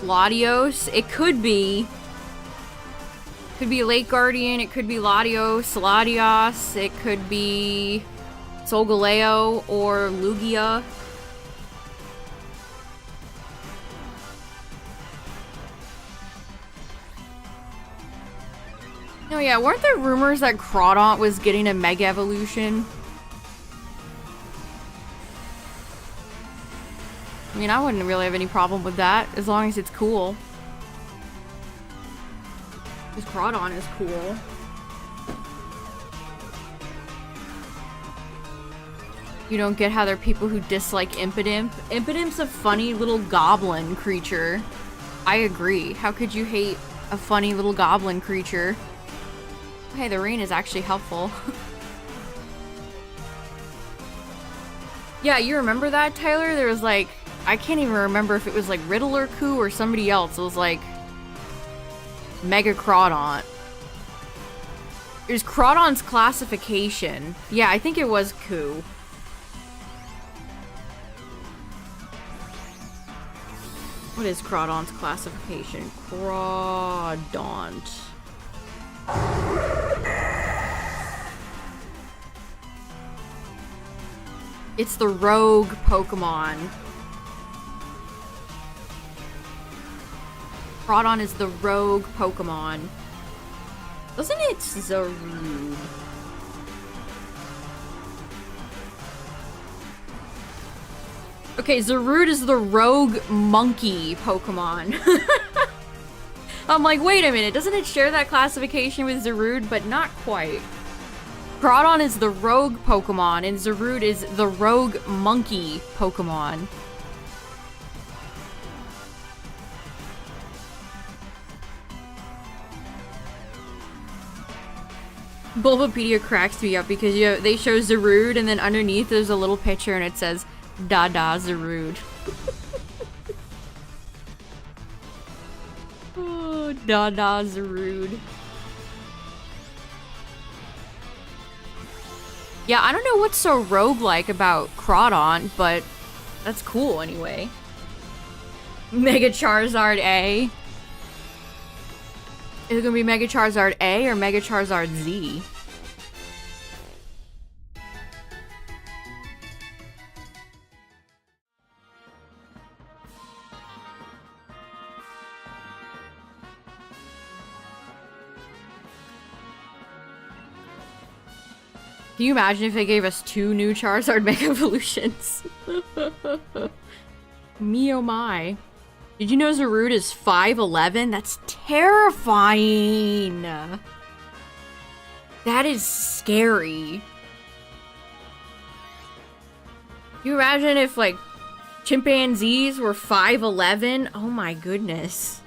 [SPEAKER 1] Latios, it could be. Could be Lake Guardian, it could be Latios, Latios, it could be Solgaleo or Lugia. No, yeah, weren't there rumors that Crawdaunt was getting a Mega Evolution? I mean, I wouldn't really have any problem with that, as long as it's cool. Because Crawdaunt is cool. You don't get how there are people who dislike Impidimp. Impidimp's a funny little goblin creature. I agree. How could you hate a funny little goblin creature? Hey, the rain is actually helpful. Yeah, you remember that, Tyler? There was like, I can't even remember if it was like Riddler Coup or somebody else. It was like Mega Crawdaunt. It was Crawdaunt's classification. Yeah, I think it was Coup. What is Crawdaunt's classification? Crawdaunt. It's the rogue Pokemon. Crawdaunt is the rogue Pokemon. Wasn't it Zarude? Okay, Zarude is the rogue monkey Pokemon. I'm like, wait a minute, doesn't it share that classification with Zarude? But not quite. Crawdaunt is the rogue Pokemon, and Zarude is the rogue monkey Pokemon. Bulbapedia cracks me up because they show Zarude, and then underneath there's a little picture and it says, Dada Zarude. Oh, Dada Zarude. Yeah, I don't know what's so roguelike about Crawdaunt, but that's cool anyway. Mega Charizard A. Is it gonna be Mega Charizard A or Mega Charizard Z? Can you imagine if they gave us 2 new Charizard Mega Evolutions? Me oh my. Did you know Zarude is 5'11"? That's terrifying! That is scary. Can you imagine if, like, chimpanzees were 5'11"? Oh my goodness.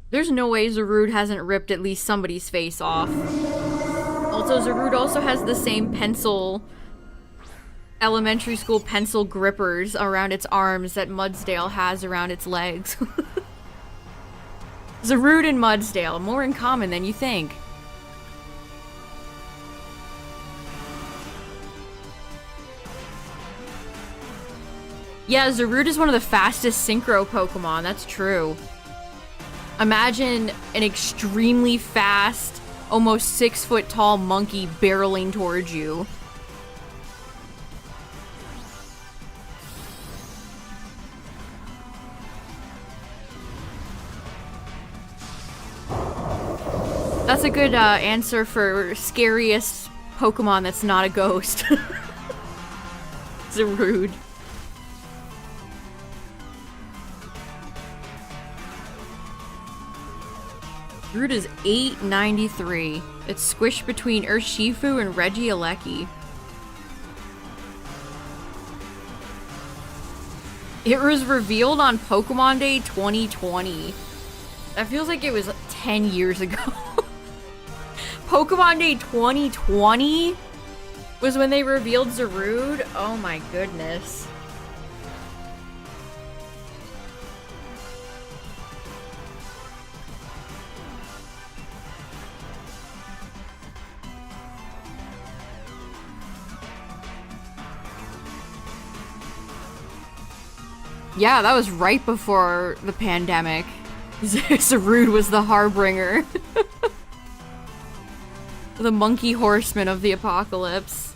[SPEAKER 1] There's no way Zarude hasn't ripped at least somebody's face off. Also, Zarude also has the same pencil, elementary school pencil grippers around its arms that Mudsdale has around its legs. Zarude and Mudsdale, more in common than you think. Yeah, Zarude is one of the fastest synchro Pokemon, that's true. Imagine an extremely fast, almost 6-foot tall monkey barreling towards you. That's a good answer for scariest Pokemon that's not a ghost. Zarude. Zarude is 893. It's squished between Urshifu and Regieleki. It was revealed on Pokemon Day 2020. That feels like it was 10 years ago. Pokemon Day 2020 was when they revealed Zarude. Oh my goodness. Yeah, that was right before the pandemic. Sarud was the harbinger. The monkey horseman of the apocalypse.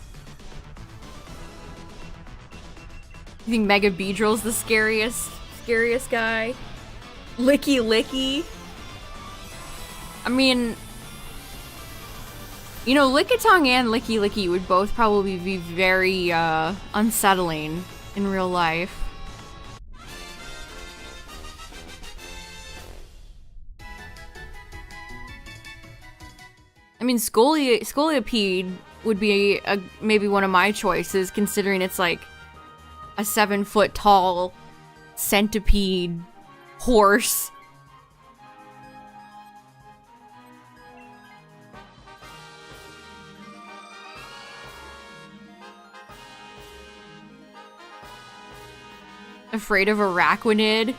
[SPEAKER 1] You think Mega Beedrill's the scariest guy? Licky Licky? I mean, you know, Lickitung and Licky Licky would both probably be very, unsettling in real life. I mean, Scoliopede would be maybe one of my choices, considering it's like a 7-foot tall centipede horse. Afraid of Araquanid?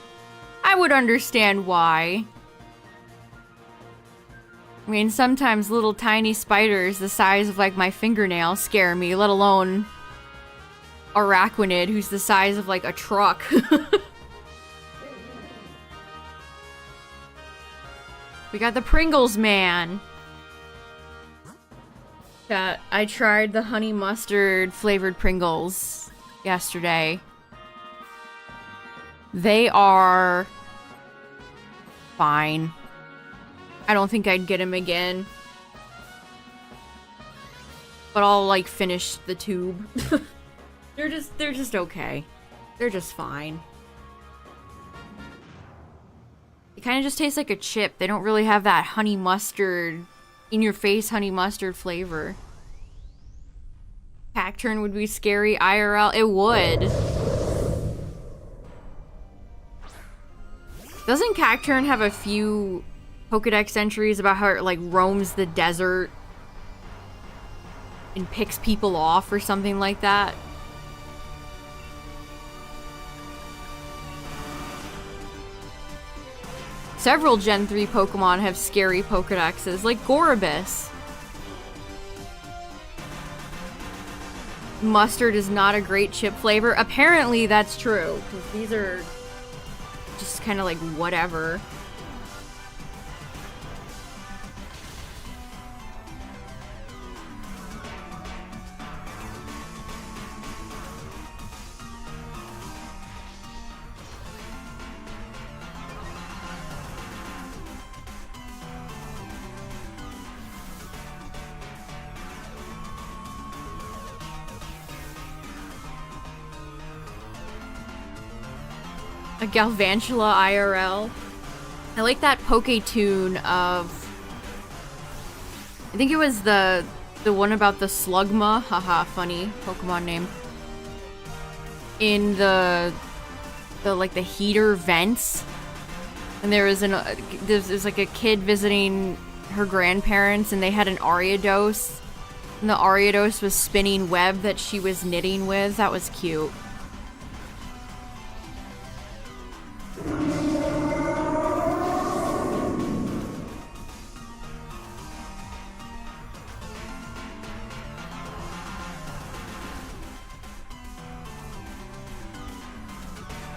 [SPEAKER 1] I would understand why. I mean, sometimes little tiny spiders the size of like my fingernail scare me, let alone Araquanid, who's the size of like a truck. We got the Pringles man. Yeah, I tried the honey mustard flavored Pringles yesterday. They are fine. I don't think I'd get them again. But I'll like finish the tube. They're just okay. They're just fine. They kind of just taste like a chip. They don't really have that honey mustard, in your face honey mustard flavor. Cacturn would be scary IRL. It would. Doesn't Cacturn have a few Pokedex entries about how it like roams the desert and picks people off or something like that? Several Gen 3 Pokemon have scary Pokedexes, like Gorobus. Mustard is not a great chip flavor. Apparently that's true, because these are just kind of like whatever. A Galvantula IRL. I like that Poke-tune of... I think it was the one about the Slugma. Haha, funny Pokemon name. In the like the heater vents. And there was there's like a kid visiting her grandparents and they had an Ariados. And the Ariados was spinning web that she was knitting with. That was cute.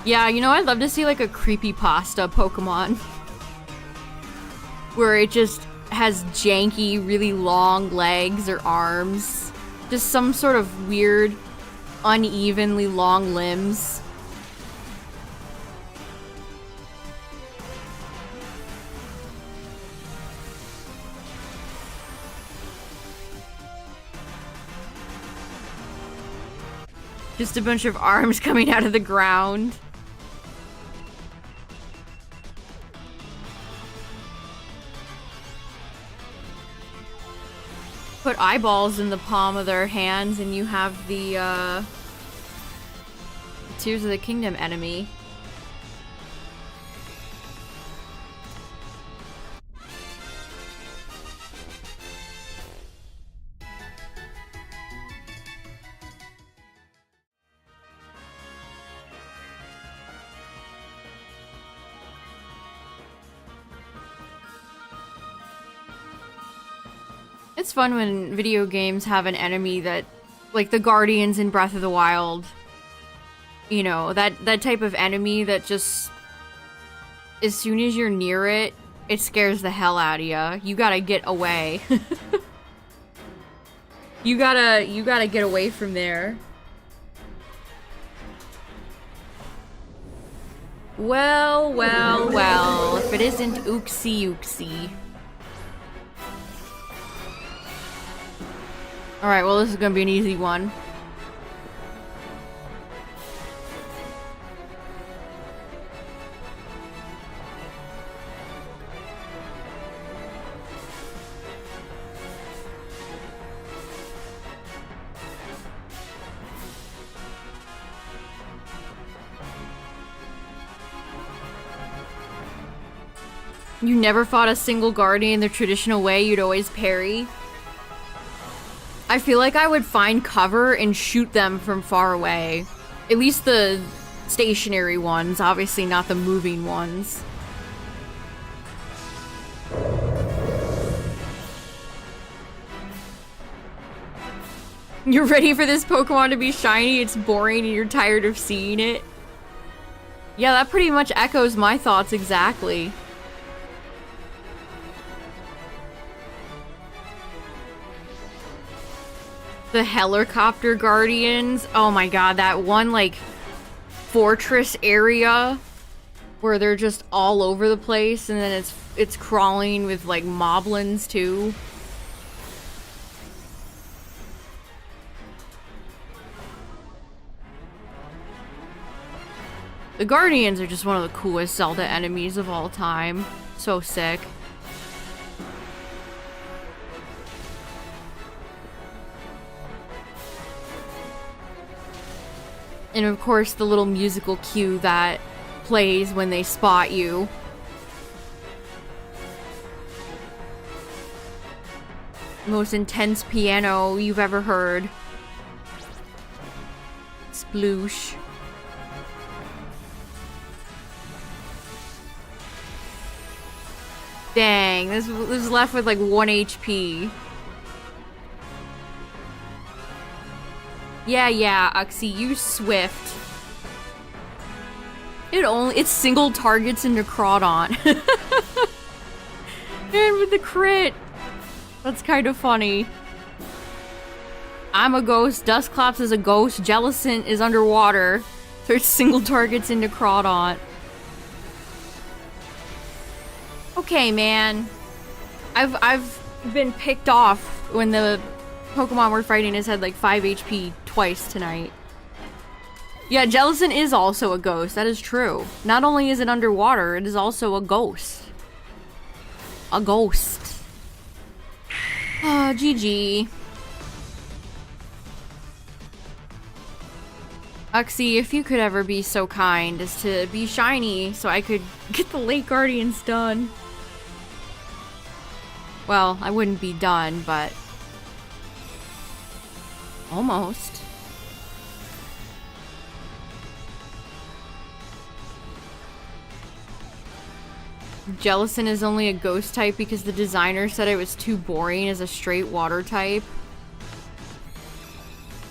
[SPEAKER 1] Yeah, you know, I'd love to see like a creepypasta Pokemon. Where it just has janky, really long legs or arms. Just some sort of weird, unevenly long limbs. Just a bunch of arms coming out of the ground. Put eyeballs in the palm of their hands and you have the Tears of the Kingdom enemy. It's fun when video games have an enemy that, like the Guardians in Breath of the Wild, You know, that type of enemy that just, as soon as you're near it, it scares the hell out of you. You gotta get away. You gotta get away from there. Well, well, well, if it isn't Ooksy Ooksy. Alright, well this is gonna be an easy one. You never fought a single guardian the traditional way, you'd always parry? I feel like I would find cover and shoot them from far away. At least the stationary ones, obviously not the moving ones. You're ready for this Pokemon to be shiny, it's boring and you're tired of seeing it? Yeah, that pretty much echoes my thoughts exactly. The helicopter guardians. Oh my god, that one like fortress area where they're just all over the place and then it's crawling with like moblins too. The guardians are just one of the coolest Zelda enemies of all time. So sick. And of course, the little musical cue that plays when they spot you. Most intense piano you've ever heard. Sploosh. Dang, this is left with like 1 HP. Yeah, Uxie, you swift. It single targets into Crawdon. And with the crit. That's kind of funny. I'm a ghost, Dusclops is a ghost, Jellicent is underwater. So it single targets into Crawdon. Okay, man. I've been picked off when the Pokemon we're fighting has had like 5 HP twice tonight. Yeah, Jellicent is also a ghost. That is true. Not only is it underwater, it is also a ghost. A ghost. Ah, GG. Uxie, if you could ever be so kind as to be shiny so I could get the Lake Guardians done. Well, I wouldn't be done, but almost. Jellicent is only a ghost type because the designer said it was too boring as a straight water type.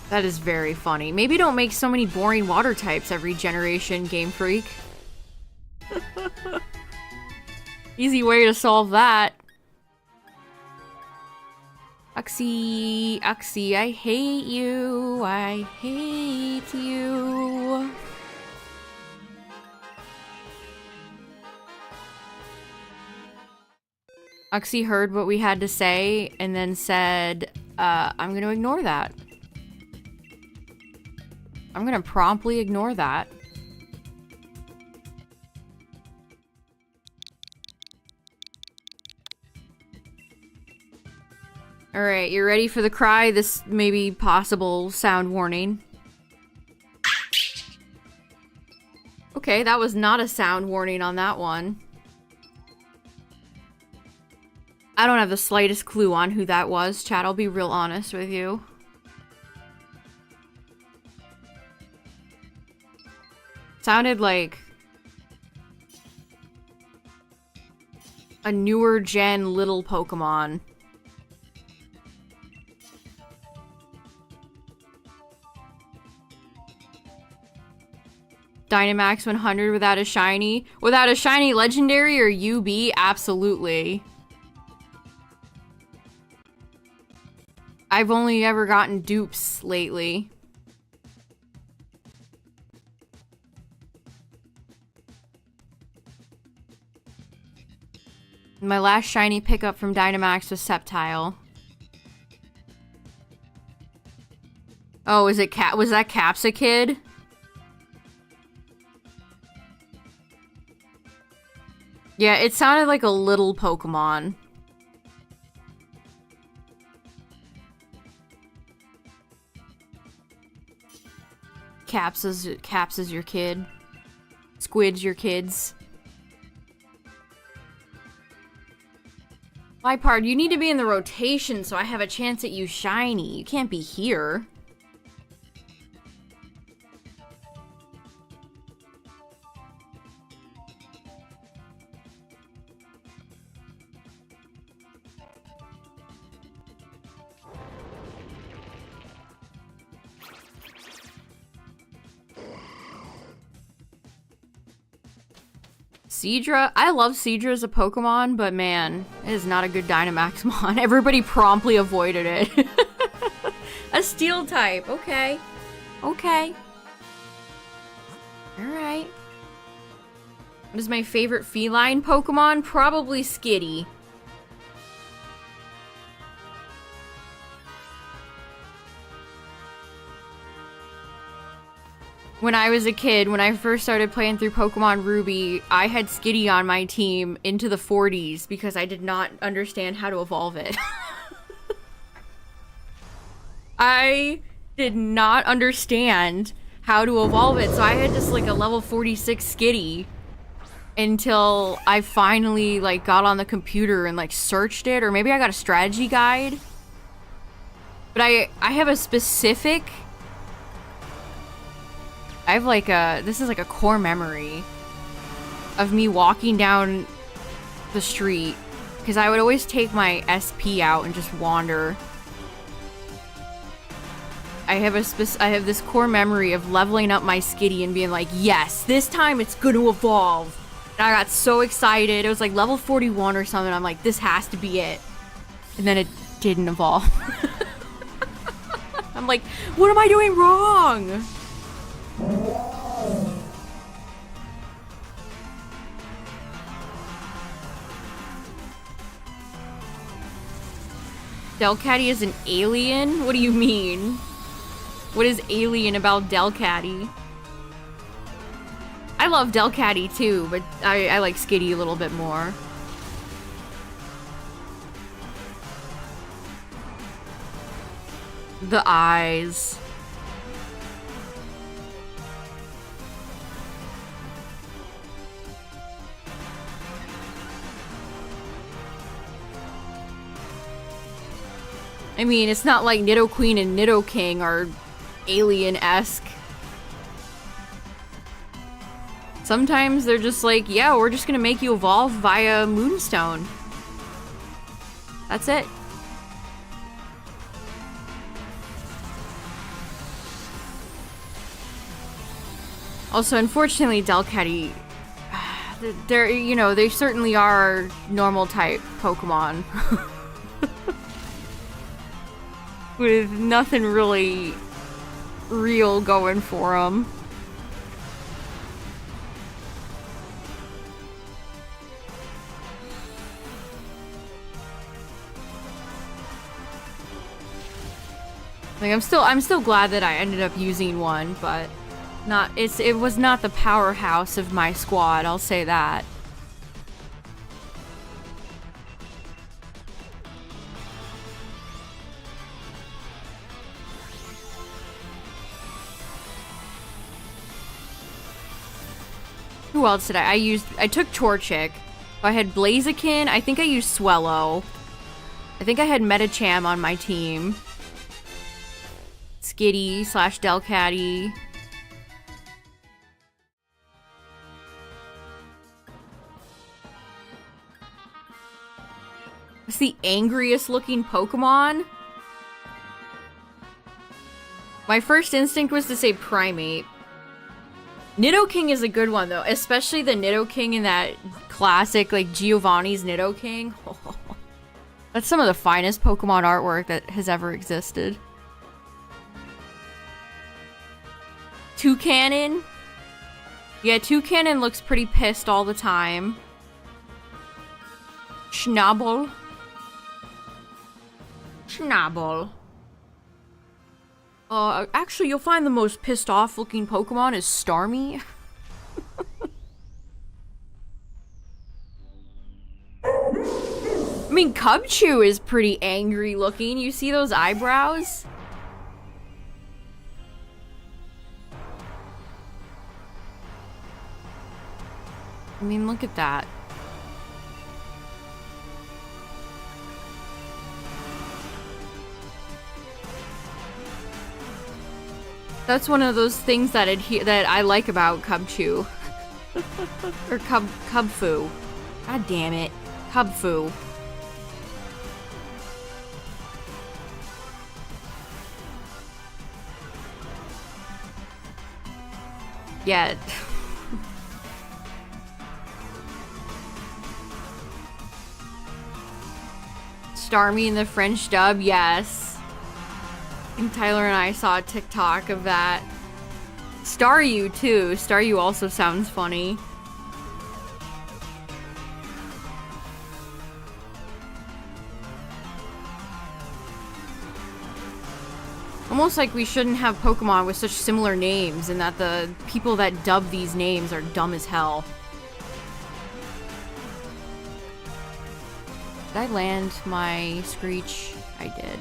[SPEAKER 1] That is very funny. Maybe don't make so many boring water types every generation, Game Freak. Easy way to solve that. Uxie, Uxie, I hate you. I hate you. Uxie heard what we had to say and then said, I'm gonna ignore that. I'm gonna promptly ignore that. Alright, you ready for the cry? This may be possible sound warning. Okay, that was not a sound warning on that one. I don't have the slightest clue on who that was, chat. I'll be real honest with you. Sounded like a newer gen little Pokemon. Dynamax 100 without a shiny. Without a shiny legendary or UB? Absolutely. I've only ever gotten dupes lately. My last shiny pickup from Dynamax was Sceptile. Oh, was that Capsakid? Yeah, it sounded like a little Pokemon. Caps is your kid. Squid's your kids. Lipard, you need to be in the rotation so I have a chance at you shiny. You can't be here. Seadra? I love Seadra as a Pokemon, but man, it is not a good Dynamaxmon. Everybody promptly avoided it. A Steel type. Okay. Okay. Alright. What is my favorite feline Pokemon? Probably Skitty. When I was a kid, when I first started playing through Pokemon Ruby, I had Skitty on my team into the 40s because I did not understand how to evolve it. I did not understand how to evolve it, so I had just like a level 46 Skitty until I finally like got on the computer and like searched it, or maybe I got a strategy guide. But I have a specific... I have like this is like a core memory of me walking down the street because I would always take my SP out and just wander. I have this core memory of leveling up my Skitty and being like, yes, this time it's gonna evolve. And I got so excited. It was like level 41 or something. I'm like, this has to be it. And then it didn't evolve. I'm like, what am I doing wrong? Delcatty is an alien? What do you mean? What is alien about Delcatty? I love Delcatty too, but I like Skitty a little bit more. The eyes. I mean, it's not like Nidoqueen and Nidoking are alien-esque. Sometimes they're just like, yeah, we're just gonna make you evolve via Moonstone. That's it. Also, unfortunately, Delcatty, they're, you know, they certainly are normal type Pokemon. With nothing really real going for them. Like I'm still glad that I ended up using one, but it was not the powerhouse of my squad, I'll say that. Who else did I took Torchic. I had Blaziken, I think I used Swellow. I think I had Metacham on my team. Skitty / Delcatty. It's the angriest looking Pokemon. My first instinct was to say Primate. Nidoking is a good one, though. Especially the Nidoking in that classic, like, Giovanni's Nidoking. That's some of the finest Pokemon artwork that has ever existed. Toucanon? Yeah, Toucanon looks pretty pissed all the time. Schnabel. Schnabel. Actually, you'll find the most pissed off looking Pokemon is Starmie. I mean, Cubchoo is pretty angry looking. You see those eyebrows? I mean, look at that. That's one of those things that I like about Cubchoo. Or Cubfu. God damn it. Cubfu. Yeah. Starmie in the French dub, yes. And Tyler and I saw a TikTok of that. Staryu too. Staryu also sounds funny. Almost like we shouldn't have Pokemon with such similar names, and that the people that dub these names are dumb as hell. Did I land my Screech? I did.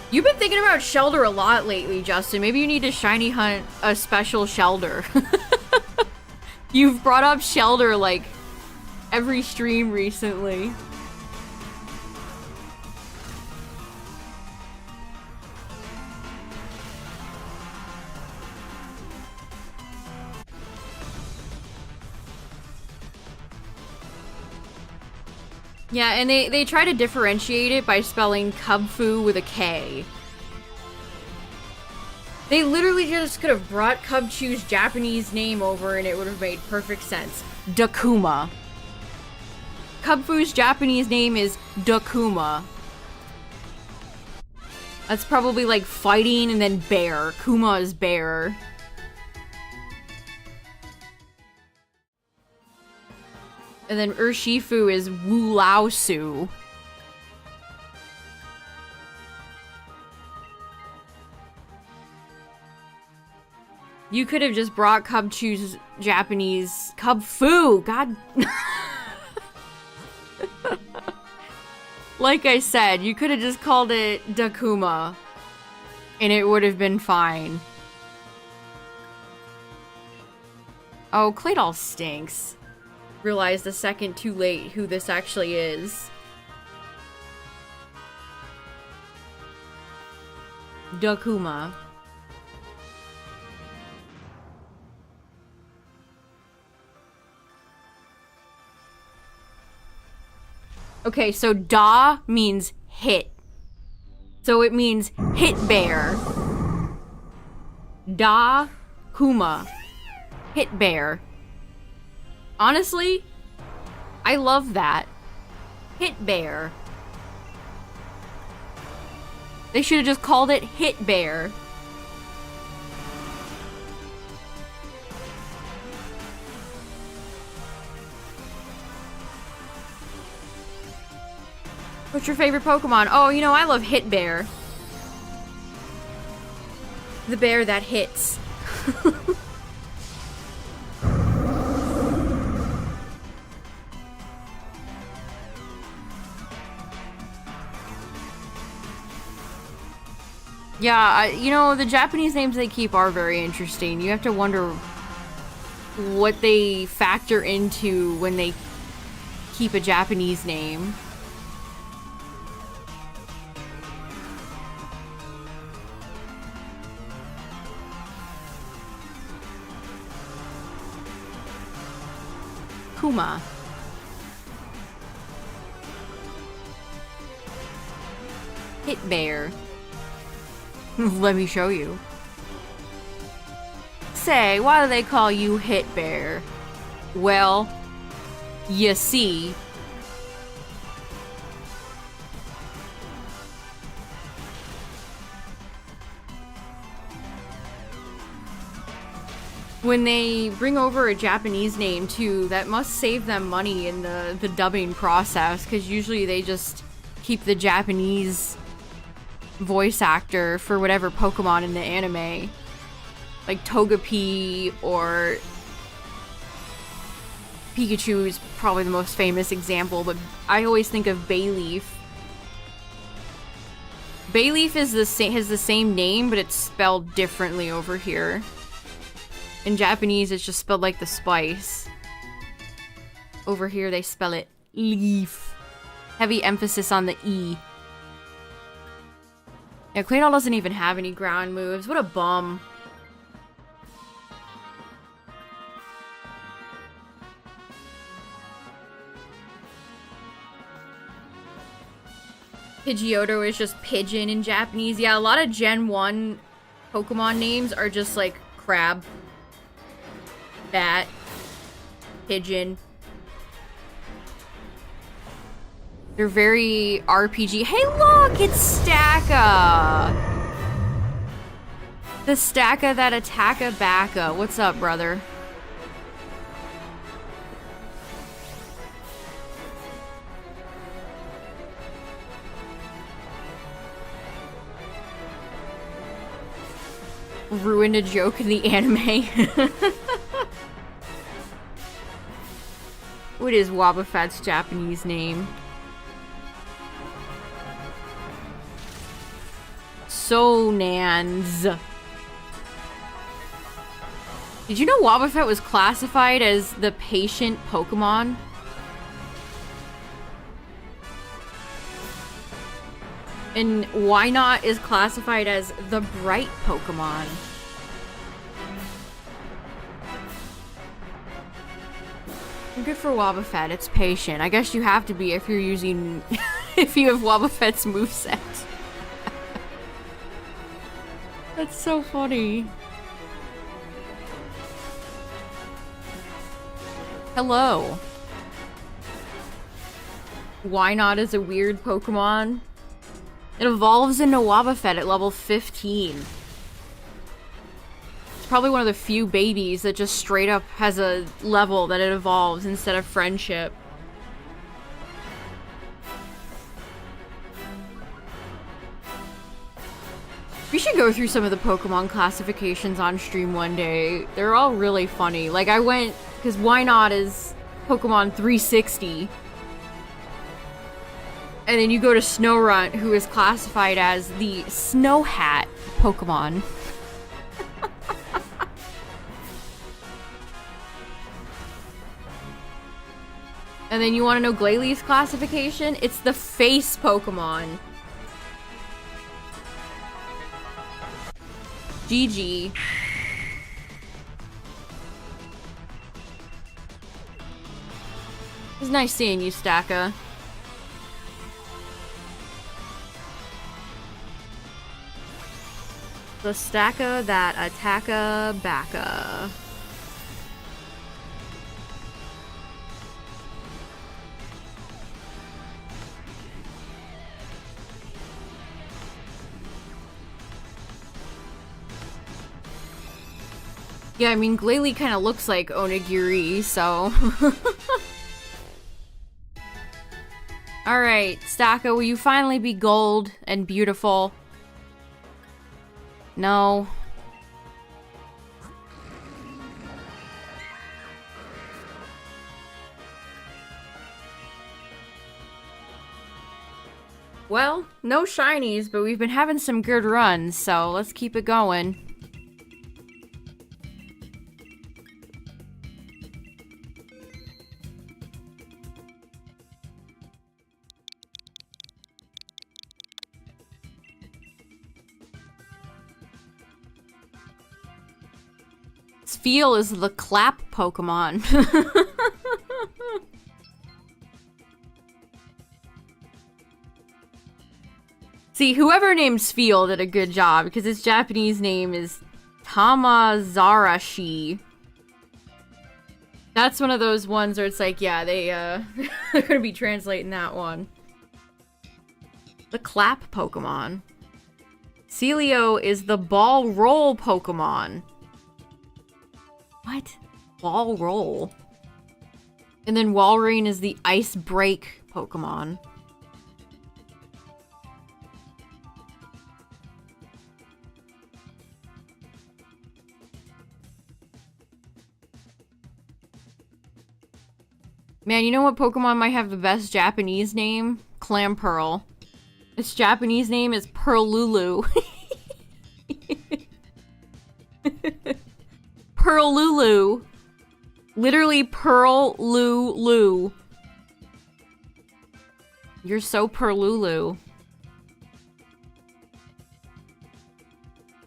[SPEAKER 1] You've been thinking about Shelder a lot lately, Justin. Maybe you need to shiny hunt a special Shelder. You've brought up Shelder like every stream recently. Yeah, and they try to differentiate it by spelling Cubfu with a K. They literally just could have brought Cubchoo's Japanese name over and it would have made perfect sense. Dakuma. Cubfu's Japanese name is Dakuma. That's probably like fighting and then bear. Kuma is bear. And then Urshifu is Wulausu. You could have just brought Cubchoo's Japanese Cubfu. God. Like I said, you could have just called it Dakuma. And it would have been fine. Oh, Claydol stinks. Realized a second too late who this actually is. Dakuma. Okay, so Da means hit. So it means hit bear. Da Kuma. Hit bear. Honestly, I love that. Hit bear. They should have just called it Hit Bear. What's your favorite Pokemon? Oh, you know, I love Hit Bear. The bear that hits. Yeah, you know, the Japanese names they keep are very interesting. You have to wonder what they factor into when they keep a Japanese name. Kuma. Hit Bear. Let me show you. Say, why do they call you Hit Bear? Well, you see... when they bring over a Japanese name too, that must save them money in the dubbing process, because usually they just keep the Japanese voice actor for whatever Pokemon in the anime. Like Togepi or Pikachu is probably the most famous example, but I always think of Bayleaf. Bayleaf is has the same name, but it's spelled differently over here. In Japanese, it's just spelled like the spice. Over here, they spell it leaf. Heavy emphasis on the E. Yeah, Claydol doesn't even have any ground moves. What a bum. Pidgeotto is just pigeon in Japanese. Yeah, a lot of Gen 1 Pokemon names are just like crab, bat, pigeon. They're very RPG. Hey look, it's Stacka! The Stacka that attacka backa. What's up, brother? Ruined a joke in the anime. What is Wobbuffet's Japanese name? Sonans. Did you know Wobbuffet was classified as the patient Pokemon? And Wynot is classified as the bright Pokemon. Good for Wobbuffet, it's patient. I guess you have to be if you're using... if you have Wobbuffet's moveset. That's so funny. Hello. Wynot is a weird Pokemon. It evolves into Wobbuffet at level 15. It's probably one of the few babies that just straight up has a level that it evolves instead of friendship. We should go through some of the Pokemon classifications on stream one day. They're all really funny. Like, I went... because Wynot is Pokemon 360. And then you go to Snorunt, who is classified as the Snow Hat Pokemon. And then you want to know Glalie classification? It's the Face Pokemon. GG. It's nice seeing you, Stacka. The Stacka that attacka backa. Yeah, I mean, Glalie kind of looks like Onigiri, so... Alright, Stacka, will you finally be gold and beautiful? No. Well, no shinies, but we've been having some good runs, so let's keep it going. Feel is the clap Pokemon. See, whoever named Spheal did a good job, because its Japanese name is Tamazarashi. That's one of those ones where it's like, yeah, they're gonna be translating that one. The clap Pokemon. Celio is the ball roll Pokemon. What? Ball roll? And then Walrein is the ice break Pokemon. Man, you know what Pokemon might have the best Japanese name? Clamperl. Its Japanese name is Purlulu. Purlulu. Literally Purlulu. You're so Purlulu.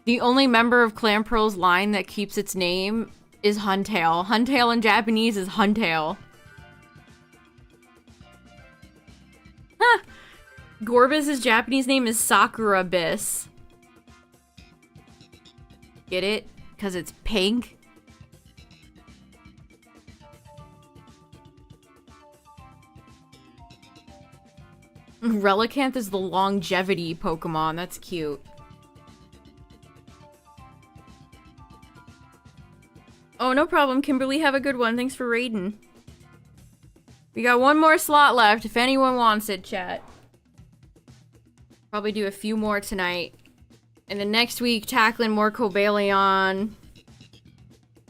[SPEAKER 1] The only member of Clamperl's line that keeps its name is Huntail. Huntail in Japanese is Huntail. Huh. Gorbis' Japanese name is Sakurabis. Get it? Because it's pink? Relicanth is the longevity Pokemon. That's cute. Oh, no problem, Kimberly. Have a good one. Thanks for raiding. We got one more slot left if anyone wants it, chat. Probably do a few more tonight. And then next week, tackling more Cobalion.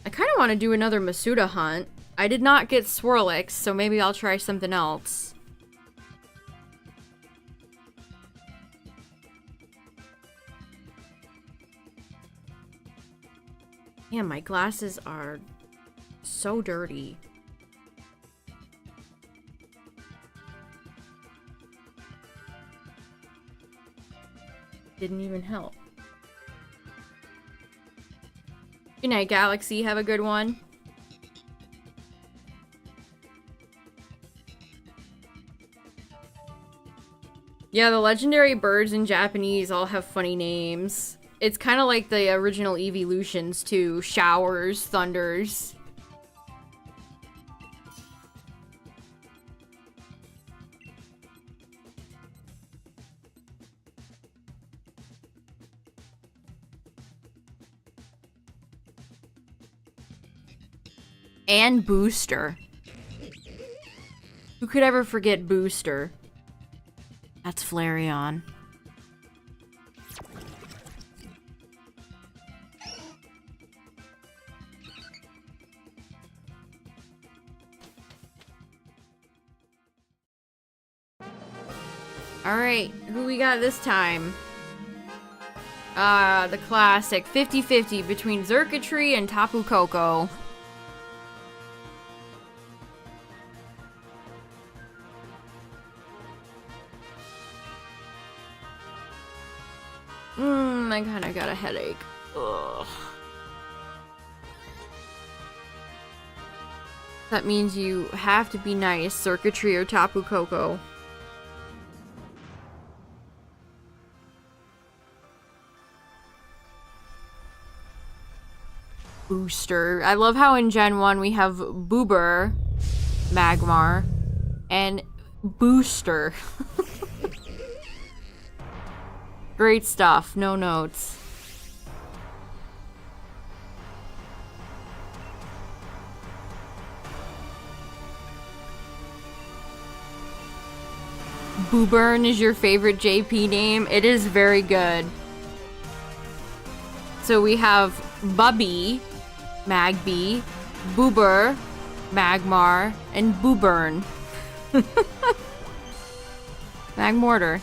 [SPEAKER 1] I kind of want to do another Masuda hunt. I did not get Swirlix, so maybe I'll try something else. Yeah, my glasses are so dirty. Didn't even help. Good night, Galaxy. Have a good one. Yeah, the legendary birds in Japanese all have funny names. It's kind of like the original evolutions too. Showers, thunders. And Booster. Who could ever forget Booster? That's Flareon. Alright, who we got this time? The classic 50-50 between Xurkitree and Tapu Koko. I kinda got a headache. Ugh. That means you have to be nice, Xurkitree or Tapu Koko. Booster. I love how in Gen 1 we have Boober, Magmar, and Booster. Great stuff. No notes. Booburn is your favorite JP name? It is very good. So we have Bubby, Magby, Boober, Magmar, and Booburn. Magmortar.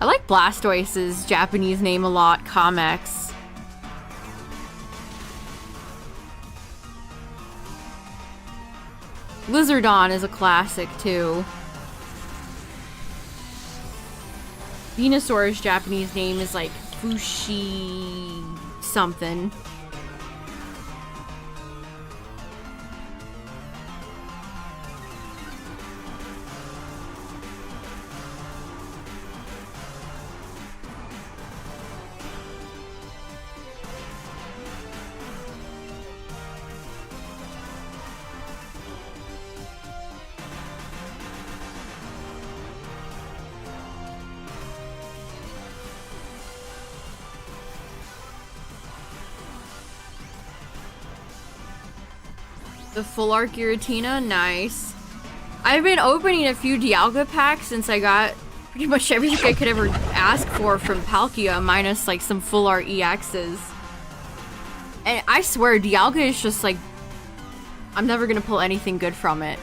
[SPEAKER 1] I like Blastoise's Japanese name a lot, Comex. Lizardon is a classic, too. Venusaur's Japanese name is like Fushi something. The full art Giratina, nice. I've been opening a few Dialga packs since I got pretty much everything I could ever ask for from Palkia, minus like some full art EXs. And I swear, Dialga is just like, I'm never gonna pull anything good from it.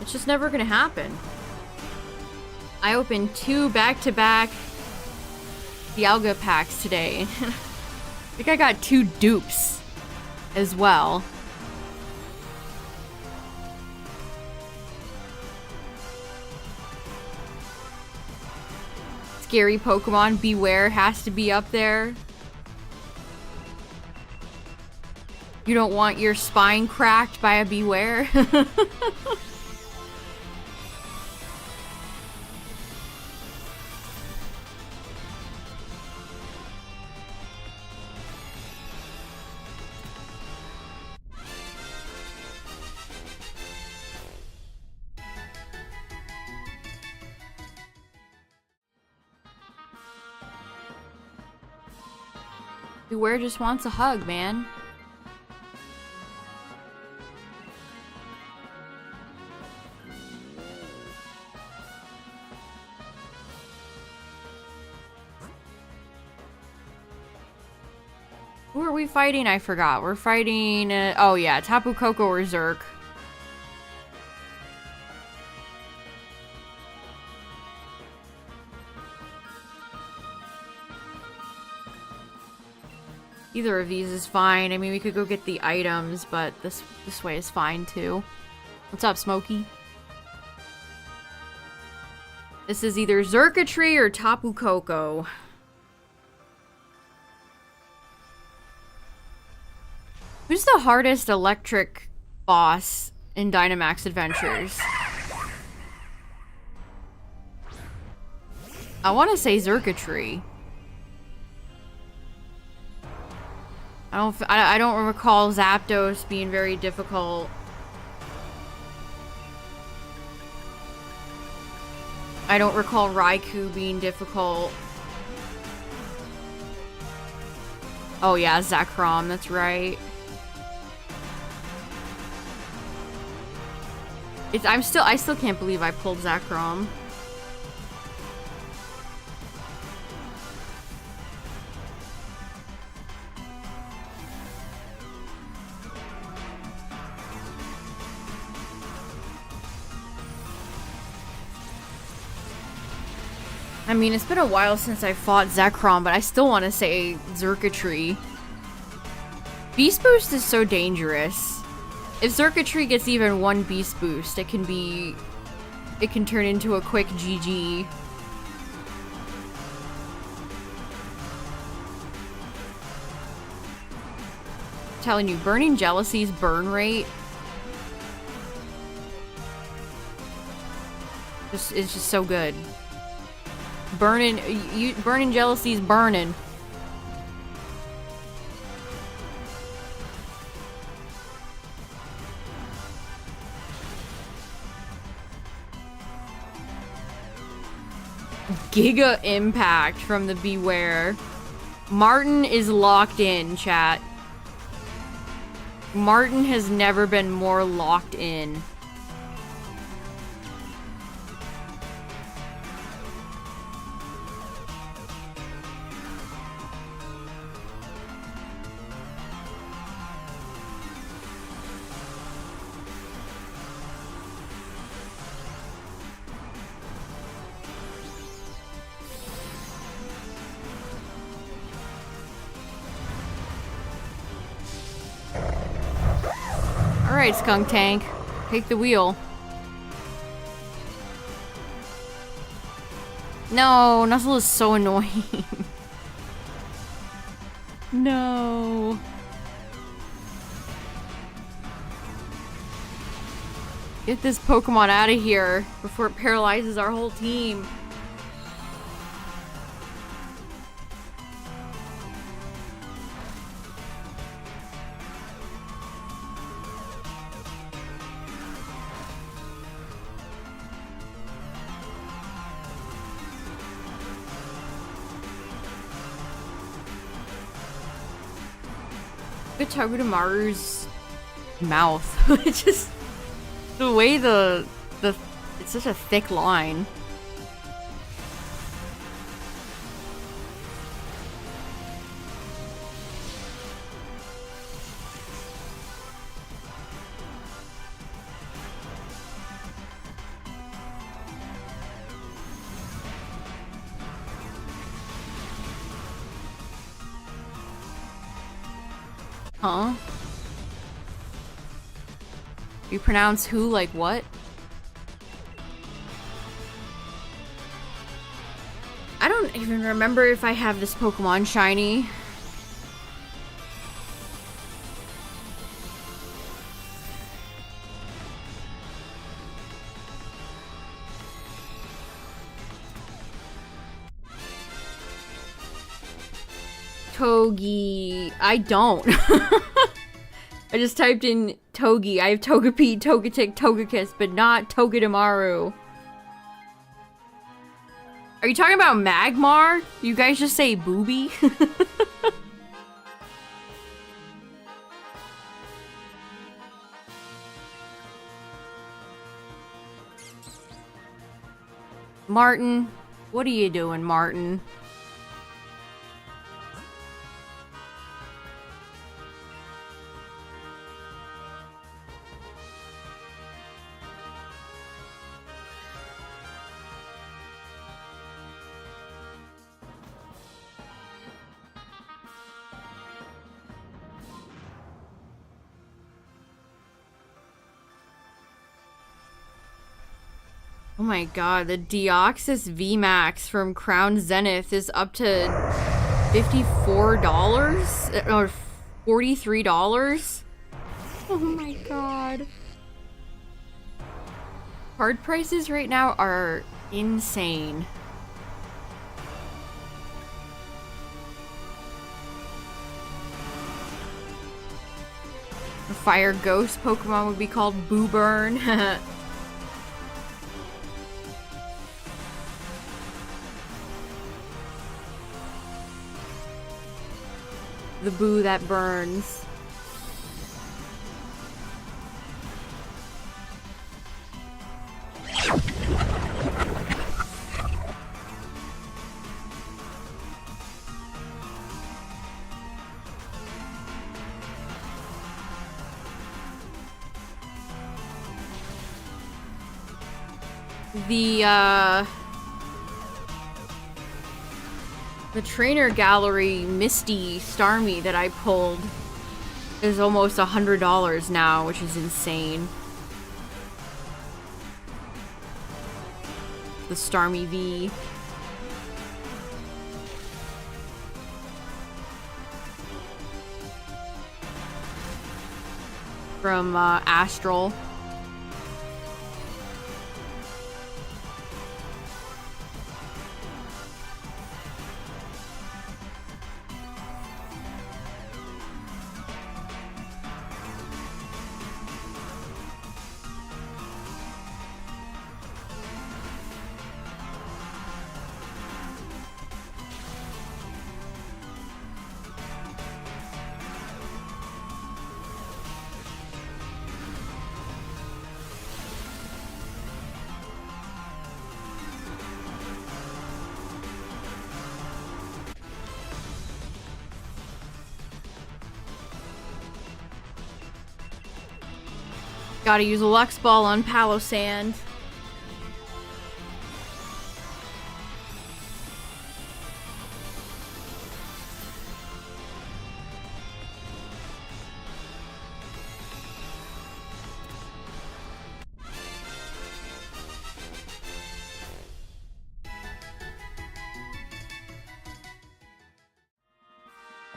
[SPEAKER 1] It's just never gonna happen. I opened 2 back-to-back Dialga packs today. I think I got 2 dupes as well. Scary Pokemon, Beware has to be up there. You don't want your spine cracked by a Beware. Beware just wants a hug, man. Who are we fighting? I forgot. We're fighting... oh yeah, Tapu Koko or Zerk. Either of these is fine. I mean, we could go get the items, but this way is fine too. What's up, Smokey? This is either Xurkitree or Tapu Koko. Who's the hardest electric boss in Dynamax Adventures? I want to say Xurkitree. I don't recall Zapdos being very difficult. I don't recall Raikou being difficult. Oh yeah, Zekrom, that's right. I still can't believe I pulled Zekrom. I mean, it's been a while since I fought Zekrom, but I still want to say Xurkitree. Beast Boost is so dangerous. If Xurkitree gets even 1 Beast Boost, it can turn into a quick GG. I'm telling you, Burning Jealousy's burn rate is just so good. Burning Jealousy's burning. Giga Impact from the Beware. Martin is locked in, chat. Martin has never been more locked in. Alright, Skunk Tank. Take the wheel. No, Nuzzle is so annoying. No. Get this Pokemon out of here before it paralyzes our whole team. Look at Togedemaru's mouth. It's just the way it's such a thick line. Huh? You pronounce who like what? I don't even remember if I have this Pokemon shiny. Togi. I don't. I just typed in Togi. I have Togepi, Togetic, Togekiss, but not Togedemaru. Are you talking about Magmar? You guys just say booby? Martin, what are you doing, Martin? Oh my god, the Deoxys VMAX from Crown Zenith is up to $54? Or $43? Oh my god. Card prices right now are insane. A Fire Ghost Pokemon would be called Boo Burn. The boo that burns. The trainer gallery Misty Starmie that I pulled is almost $100 now, which is insane. The Starmie V. From Astral. Gotta use a Lux Ball on Palossand.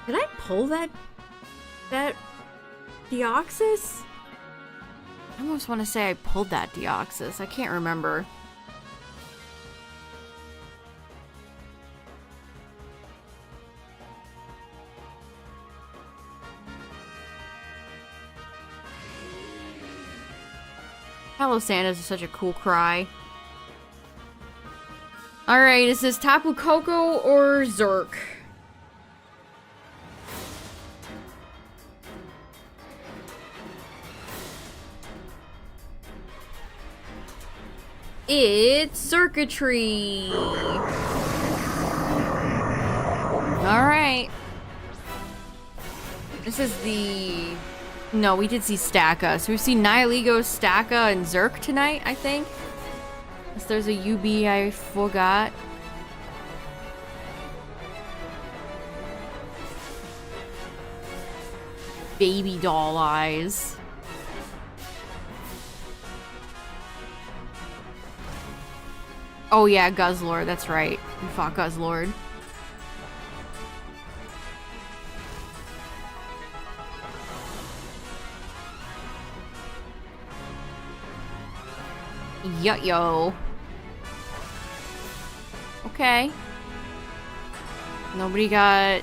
[SPEAKER 1] Did I pull that Deoxys? I almost want to say I pulled that Deoxys. I can't remember. Palossand is such a cool cry. Alright, is this Tapu Koko or Zerk? It's circuitry. Alright. This is the... No, we did see Stacka. So we've seen Nihilego, Stacka, and Zerk tonight, I think. Unless there's a UB I forgot. Baby doll eyes. Oh yeah, Guzzlord, that's right. We fought Guzzlord. Yo. Okay. Nobody got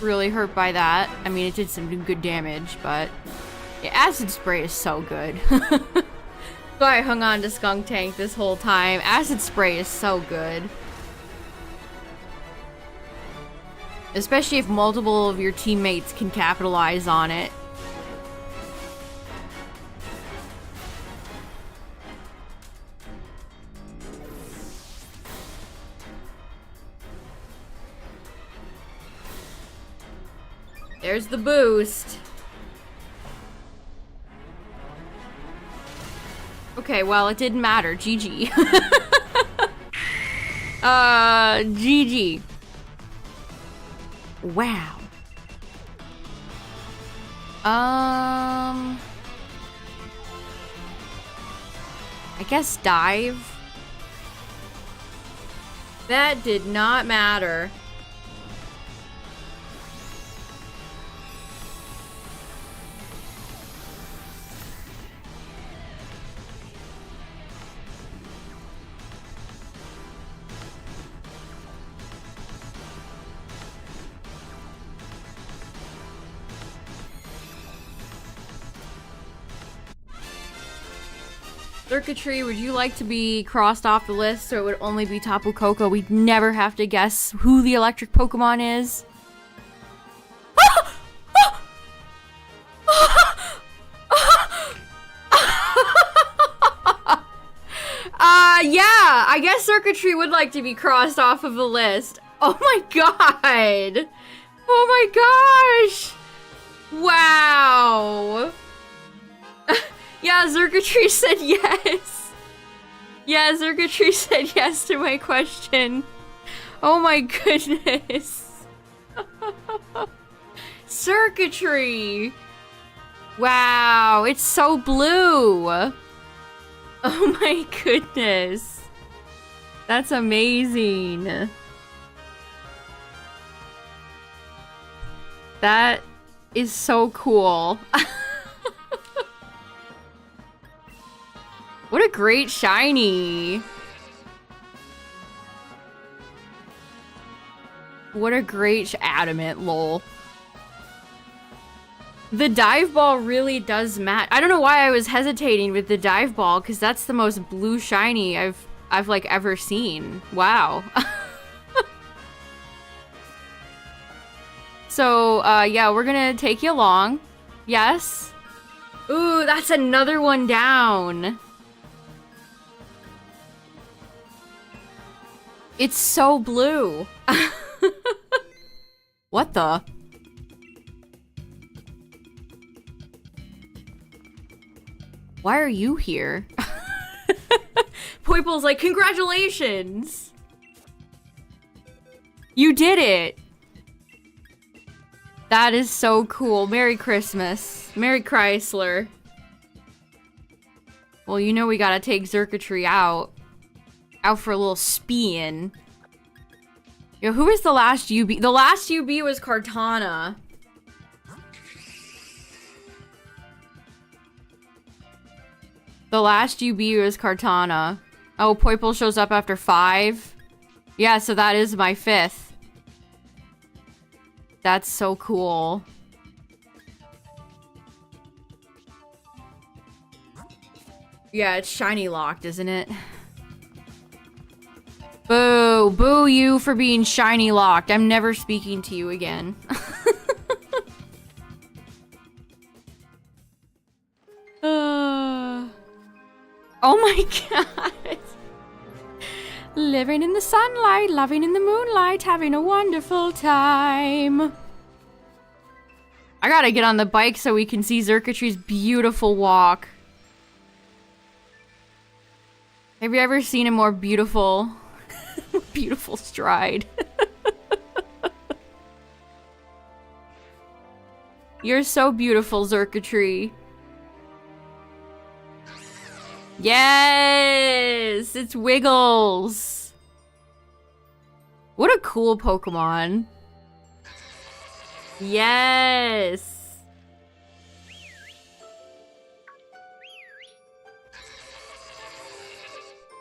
[SPEAKER 1] really hurt by that. I mean, it did some good damage, but yeah, acid spray is so good. So I hung on to Skunk Tank this whole time. Acid spray is so good. Especially if multiple of your teammates can capitalize on it. There's the boost. Okay, well, it didn't matter. GG. GG. Wow. I guess dive. That did not matter. Circuitry, would you like to be crossed off the list so it would only be Tapu Koko? We'd never have to guess who the electric Pokemon is. Yeah, I guess Circuitry would like to be crossed off of the list. Oh my god! Oh my gosh! Wow! Yeah, Circuitry said yes. Yeah, Circuitry said yes to my question. Oh my goodness. Circuitry. Wow, it's so blue. Oh my goodness. That's amazing. That is so cool. What a great shiny. What a great adamant, lol. The dive ball really does match. I don't know why I was hesitating with the dive ball, because that's the most blue shiny I've like ever seen. Wow. So, yeah, we're gonna take you along. Yes. Ooh, that's another one down. It's so blue. What the? Why are you here? Poiple's like, congratulations! You did it! That is so cool. Merry Christmas. Merry Chrysler. Well, you know we gotta take Circuitry out. Out for a little spin. Yo, who is the last UB? The last UB was Kartana. The last UB was Kartana. Oh, Poiple shows up after 5. Yeah, so that is my 5th. That's so cool. Yeah, it's shiny locked, isn't it? Boo! Boo you for being shiny locked. I'm never speaking to you again. Oh my god. Living in the sunlight, loving in the moonlight, having a wonderful time. I gotta get on the bike so we can see Xurkitry's beautiful walk. Have you ever seen a more beautiful, beautiful stride? You're so beautiful, Xurkitry. Yes! It's Wiggles! What a cool Pokemon. Yes!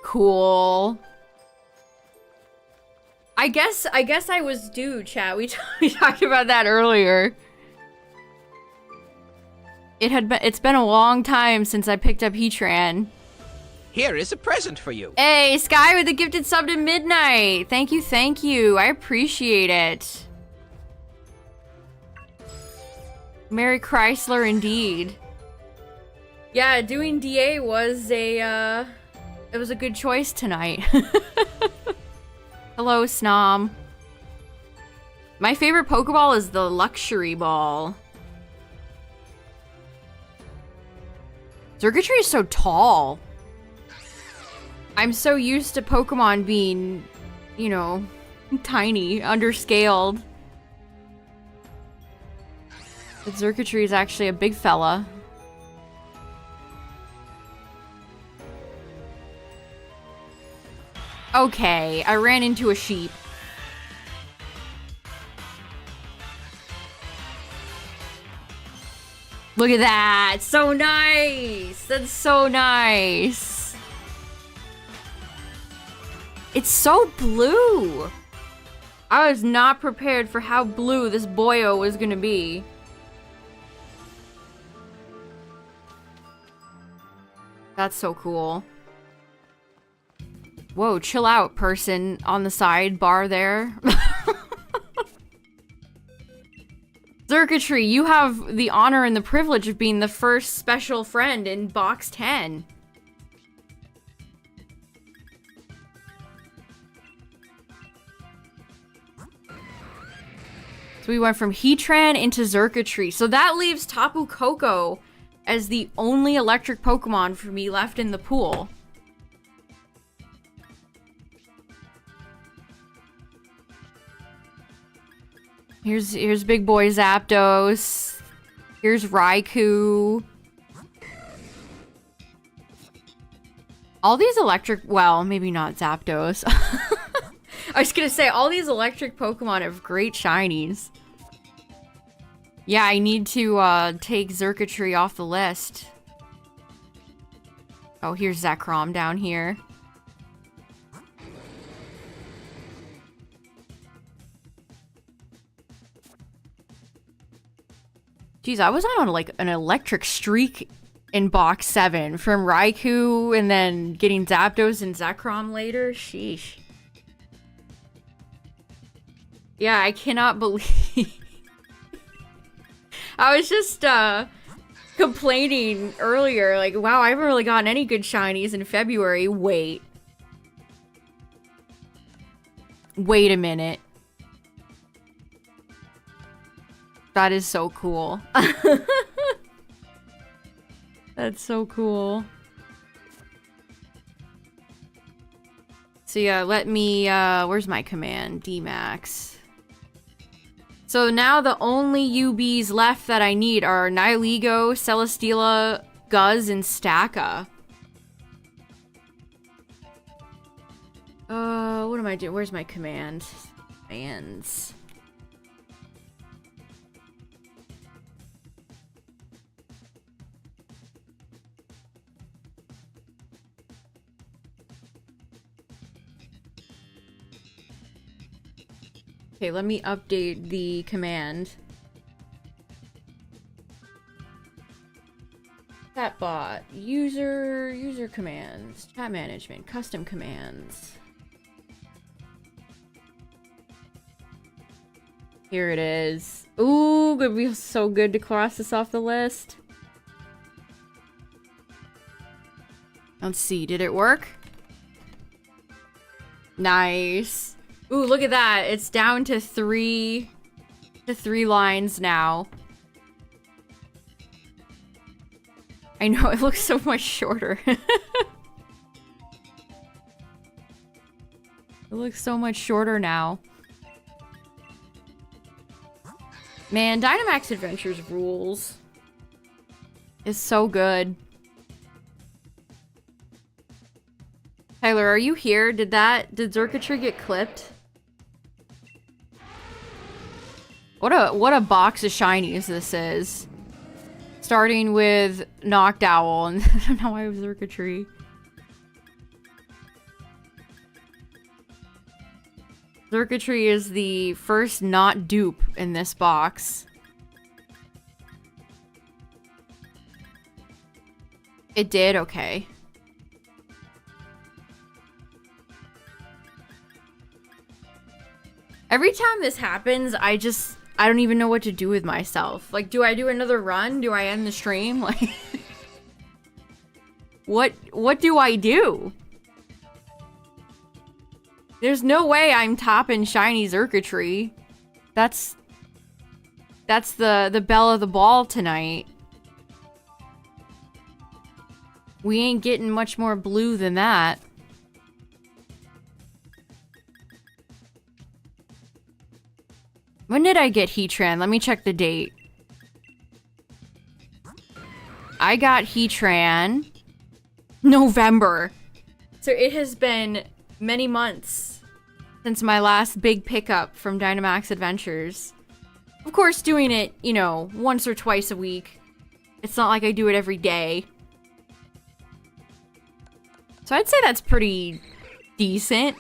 [SPEAKER 1] Cool. I guess I was due, chat. We talked about that earlier. It's been a long time since I picked up Heatran.
[SPEAKER 2] Here is a present for you.
[SPEAKER 1] Hey, Sky with the gifted sub to Midnight. Thank you, thank you. I appreciate it. Merry Chrysler indeed. Yeah, doing DA was it was a good choice tonight. Hello, Snom. My favorite Pokeball is the Luxury Ball. Xurkitree is so tall. I'm so used to Pokemon being, you know, tiny, underscaled. But Xurkitree is actually a big fella. Okay, I ran into a sheep. Look at that! So nice! That's so nice! It's so blue! I was not prepared for how blue this boyo was gonna be. That's so cool. Whoa, chill out, person on the sidebar there. Xurkitree, you have the honor and the privilege of being the first special friend in box 10. So we went from Heatran into Xurkitree. So that leaves Tapu Koko as the only electric Pokemon for me left in the pool. Here's big boy Zapdos. Here's Raikou. All these electric, well, maybe not Zapdos. I was gonna say, all these electric Pokemon have great shinies. Yeah, I need to take Xurkitree off the list. Oh, here's Zekrom down here. Jeez, I was on like an electric streak in box 7 from Raikou and then getting Zapdos and Zekrom later. Sheesh. Yeah, I cannot believe... I was just complaining earlier, like, wow, I haven't really gotten any good shinies in February. Wait. Wait a minute. That is so cool. That's so cool. So yeah, let me, where's my command? D-Max. So now the only UBs left that I need are Nihilego, Celesteela, Guzz, and Stacka. What am I doing? Where's my command? Commands. Okay, let me update the command. Chatbot, user commands, chat management, custom commands. Here it is. Ooh, it feels so good to cross this off the list. Let's see, did it work? Nice. Ooh, look at that. It's down to three lines now. I know, it looks so much shorter. It looks so much shorter now. Man, Dynamax Adventures rules. It's so good. Tyler, are you here? Did Zerkatry get clipped? What a box of shinies this is. Starting with Noctowl, and I don't know why it was Zerkatry. Zerkatry is the first not dupe in this box. It did? Okay. Every time this happens, I don't even know what to do with myself. Like, do I do another run? Do I end the stream? Like, what do I do? There's no way I'm topping shiny Zerkatry. That's the belle of the ball tonight. We ain't getting much more blue than that. When did I get Heatran? Let me check the date. I got Heatran November. So it has been many months since my last big pickup from Dynamax Adventures. Of course, doing it, you know, once or twice a week. It's not like I do it every day. So I'd say that's pretty decent.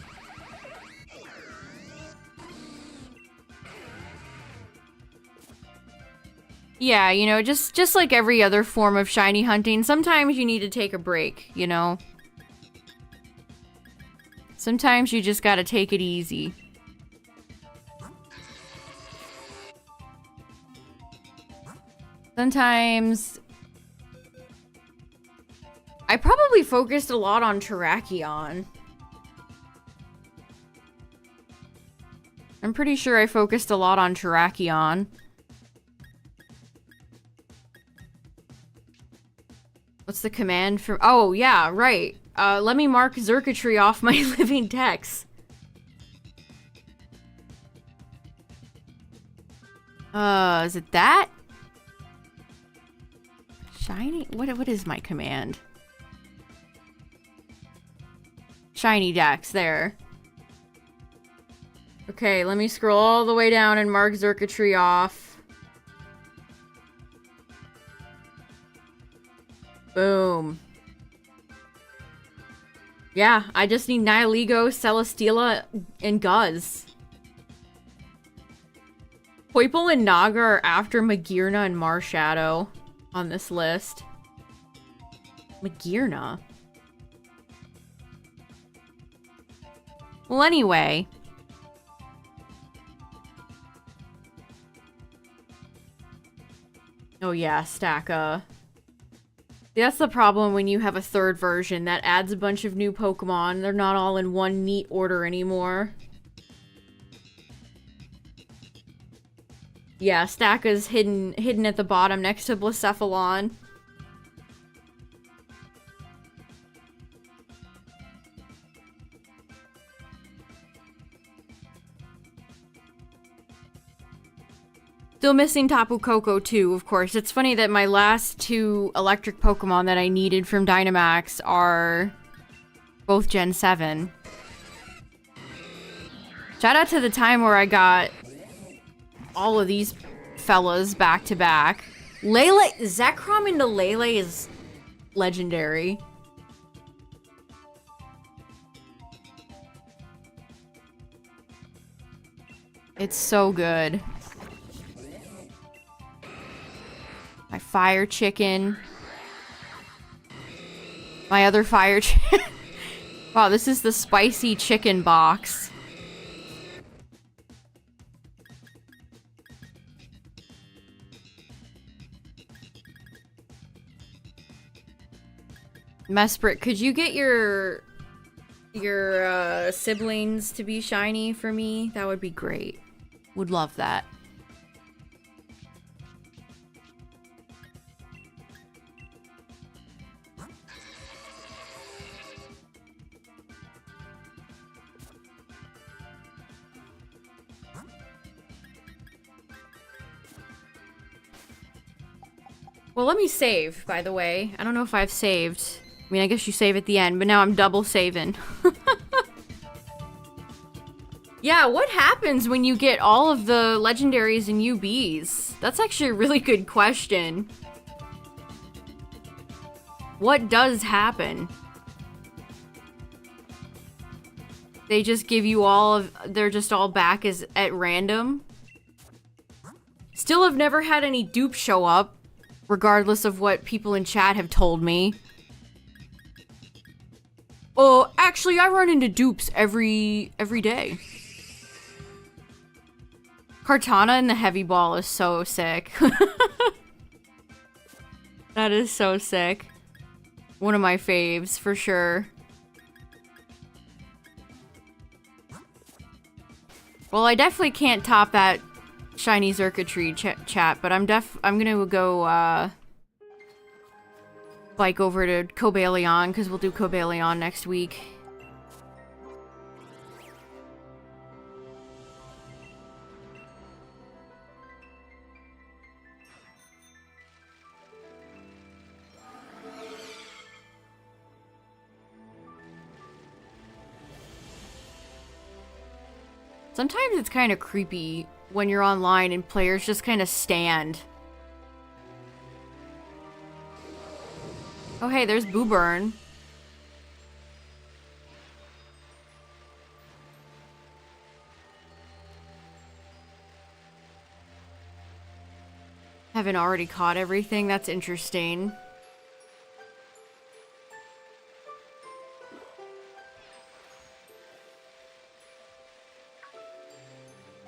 [SPEAKER 1] Yeah, you know, just like every other form of shiny hunting, sometimes you need to take a break, you know? Sometimes you just gotta take it easy. Sometimes... I probably focused a lot on Terrakion. I'm pretty sure I focused a lot on Terrakion. What's the command for... Oh, yeah, right. Let me mark Zerkatry off my living text. Is it that? Shiny? What is my command? Shiny Dex, there. Okay, let me scroll all the way down and mark Zerkatry off. Boom. Yeah, I just need Nihilego, Celesteela, and Guzz. Poipole and Naga are after Magearna and Marshadow on this list. Magearna? Well, anyway. Oh yeah, Stacka. That's the problem when you have a third version that adds a bunch of new Pokemon. They're not all in one neat order anymore. Yeah, Stacka's hidden at the bottom next to Blacephalon. Still missing Tapu Koko too, of course. It's funny that my last two electric Pokemon that I needed from Dynamax are both Gen 7. Shout out to the time where I got all of these fellas back to back. Lele, Zekrom into Lele is legendary. It's so good. My fire chicken. My other fire chicken. Wow, this is the spicy chicken box. Mesprit, could you get your siblings to be shiny for me? That would be great. Would love that. Well, let me save, by the way. I don't know if I've saved. I mean, I guess you save at the end, but now I'm double saving. Yeah, what happens when you get all of the legendaries and UBs? That's actually a really good question. What does happen? They just give you all of... They're just all back as at random? Still have never had any dupes show up, regardless of what people in chat have told me. Oh, actually, I run into dupes every day. Kartana and the heavy ball is so sick. That is so sick. One of my faves, for sure. Well, I definitely can't top that shiny Xurkitree chat, but I'm gonna go, bike over to Cobalion, because we'll do Cobalion next week. Sometimes it's kind of creepy when you're online and players just kind of stand. Oh hey, there's Booburn. Haven't already caught everything? That's interesting.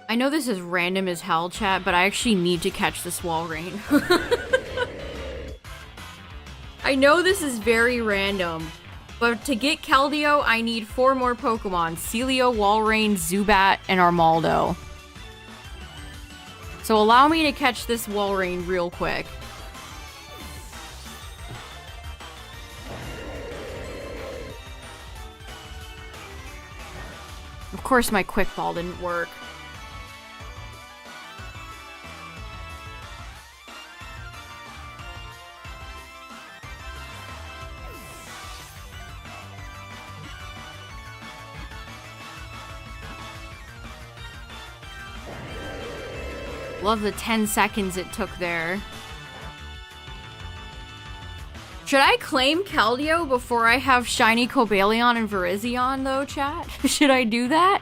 [SPEAKER 1] I know this is random as hell, chat, but I actually need to catch this Walrein. I know this is very random, but to get Keldeo, I need 4 more Pokemon. Celio, Walrein, Zubat, and Armaldo. So allow me to catch this Walrein real quick. Of course my Quick Ball didn't work. Love the 10 seconds it took there. Should I claim Keldeo before I have shiny Cobalion and Virizion, though, chat? Should I do that?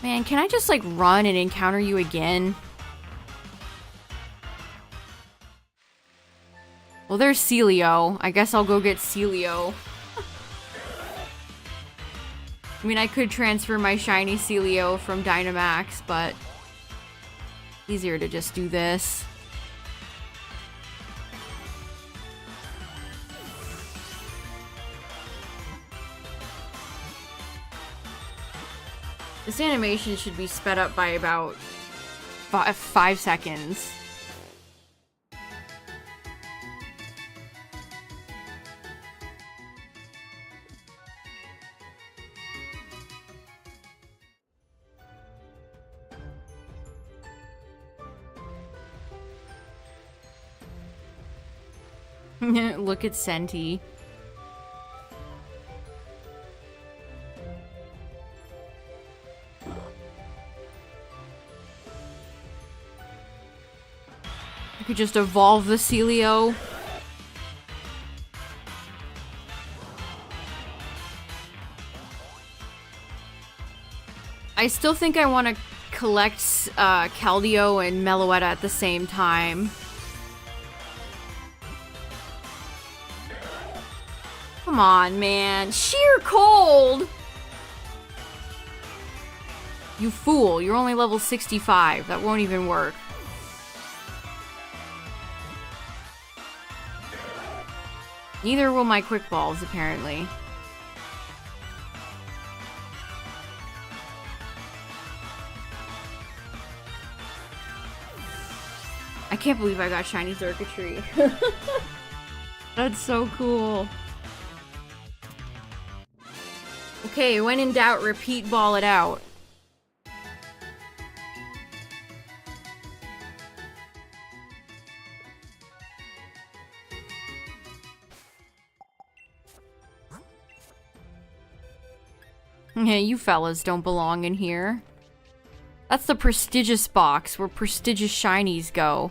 [SPEAKER 1] Man, can I just, like, run and encounter you again? Well, there's Celio. I guess I'll go get Celio. I mean, I could transfer my shiny Celio from Dynamax, but easier to just do this. This animation should be sped up by about 5 seconds. Look at Senti. I could just evolve the Celio. I still think I want to collect Keldeo and Meloetta at the same time. Come on, man. Sheer cold! You fool. You're only level 65. That won't even work. Neither will my quick balls, apparently. I can't believe I got shiny circuitry. That's so cool. Okay, when in doubt, repeat ball it out. Yeah, you fellas don't belong in here. That's the prestigious box where prestigious shinies go.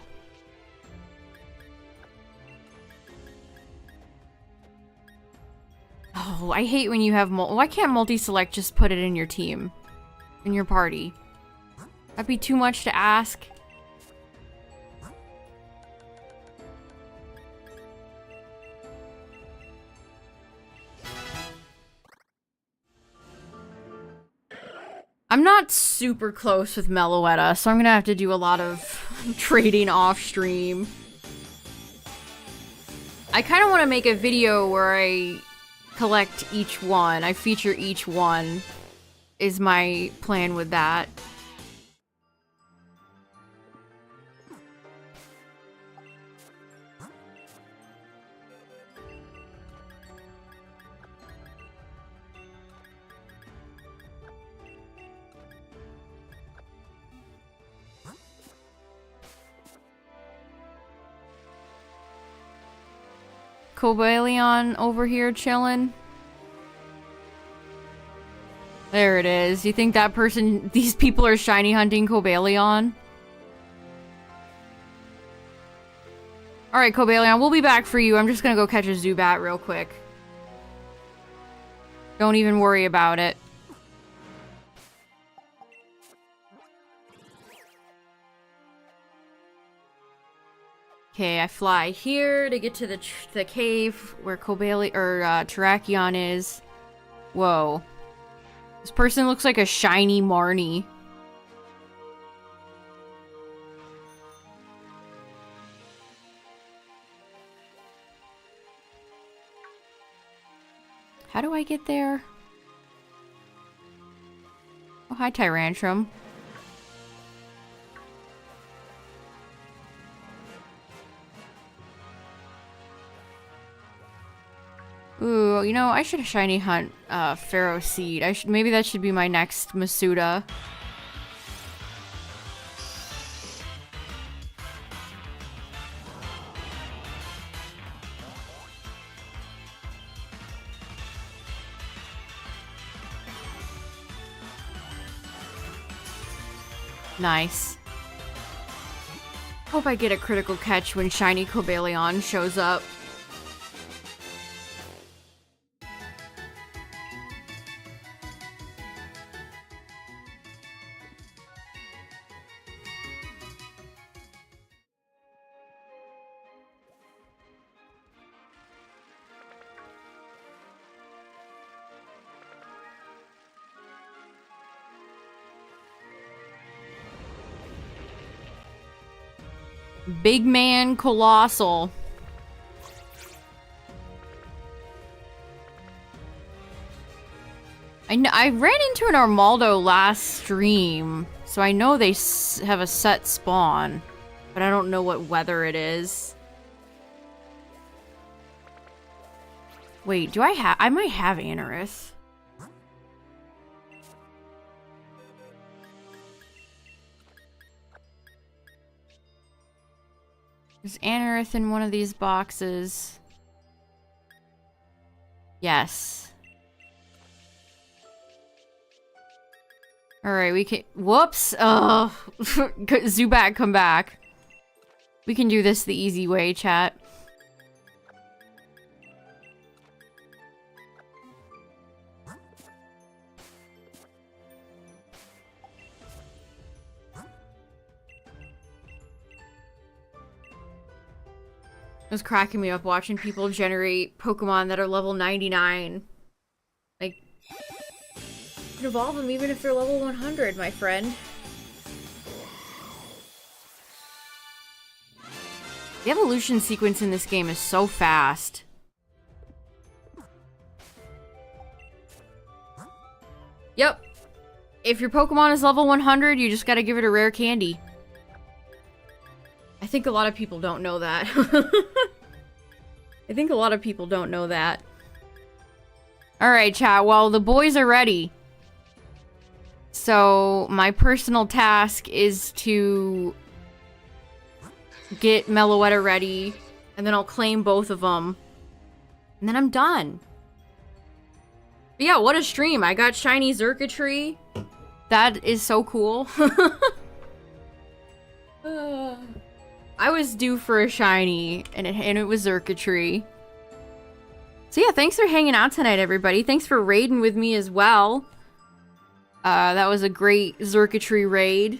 [SPEAKER 1] Oh, I hate when you have why can't multi-select just put it in your team? In your party? That'd be too much to ask. I'm not super close with Meloetta, so I'm gonna have to do a lot of trading off stream. I kind of want to make a video where I collect each one. I feature each one, is my plan with that. Cobalion over here chilling. There it is. You think that person, these people are shiny hunting Cobalion? Alright, Cobalion, we'll be back for you. I'm just gonna go catch a Zubat real quick. Don't even worry about it. Okay, I fly here to get to the cave where Terrakion is. Whoa. This person looks like a shiny Marnie. How do I get there? Oh, hi, Tyrantrum. Ooh, you know, I should shiny hunt Pharaoh Seed. Maybe that should be my next Masuda. Nice. Hope I get a critical catch when shiny Cobalion shows up. Big Man Colossal. I ran into an Armaldo last stream, so I know they have a set spawn, but I don't know what weather it is. Wait, do I might have Anorith. There's Anorith in one of these boxes. Yes. Alright, we can- whoops! Oh, Zubat, come back. We can do this the easy way, chat. It was cracking me up watching people generate Pokemon that are level 99. Like, you can evolve them even if they're level 100, my friend. The evolution sequence in this game is so fast. Yep. If your Pokemon is level 100, you just gotta give it a rare candy. I think a lot of people don't know that. I think a lot of people don't know that. Alright, chat. Well, the boys are ready. So, my personal task is to get Meloetta ready, and then I'll claim both of them. And then I'm done. But yeah, what a stream. I got shiny Xurkitree. That is so cool. I was due for a shiny, and it was Xurkitree. So yeah, thanks for hanging out tonight, everybody. Thanks for raiding with me as well. That was a great Xurkitree raid.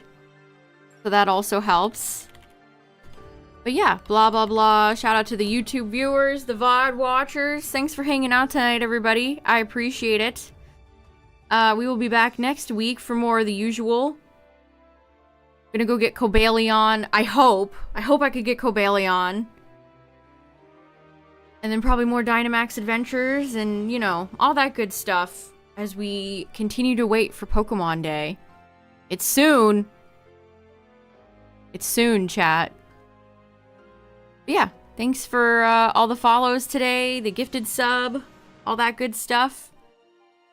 [SPEAKER 1] So that also helps. But yeah, blah, blah, blah. Shout out to the YouTube viewers, the VOD watchers. Thanks for hanging out tonight, everybody. I appreciate it. We will be back next week for more of the usual. Gonna go get Cobalion. I hope I could get Cobalion. And then probably more Dynamax adventures and, you know, all that good stuff as we continue to wait for Pokemon Day. It's soon. It's soon, chat. But yeah, thanks for all the follows today, the gifted sub, all that good stuff.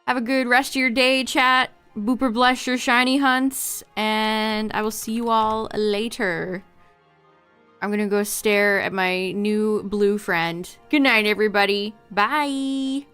[SPEAKER 1] Have a good rest of your day, chat. Booper bless your shiny hunts, and I will see you all later. I'm gonna go stare at my new blue friend. Good night, everybody. Bye!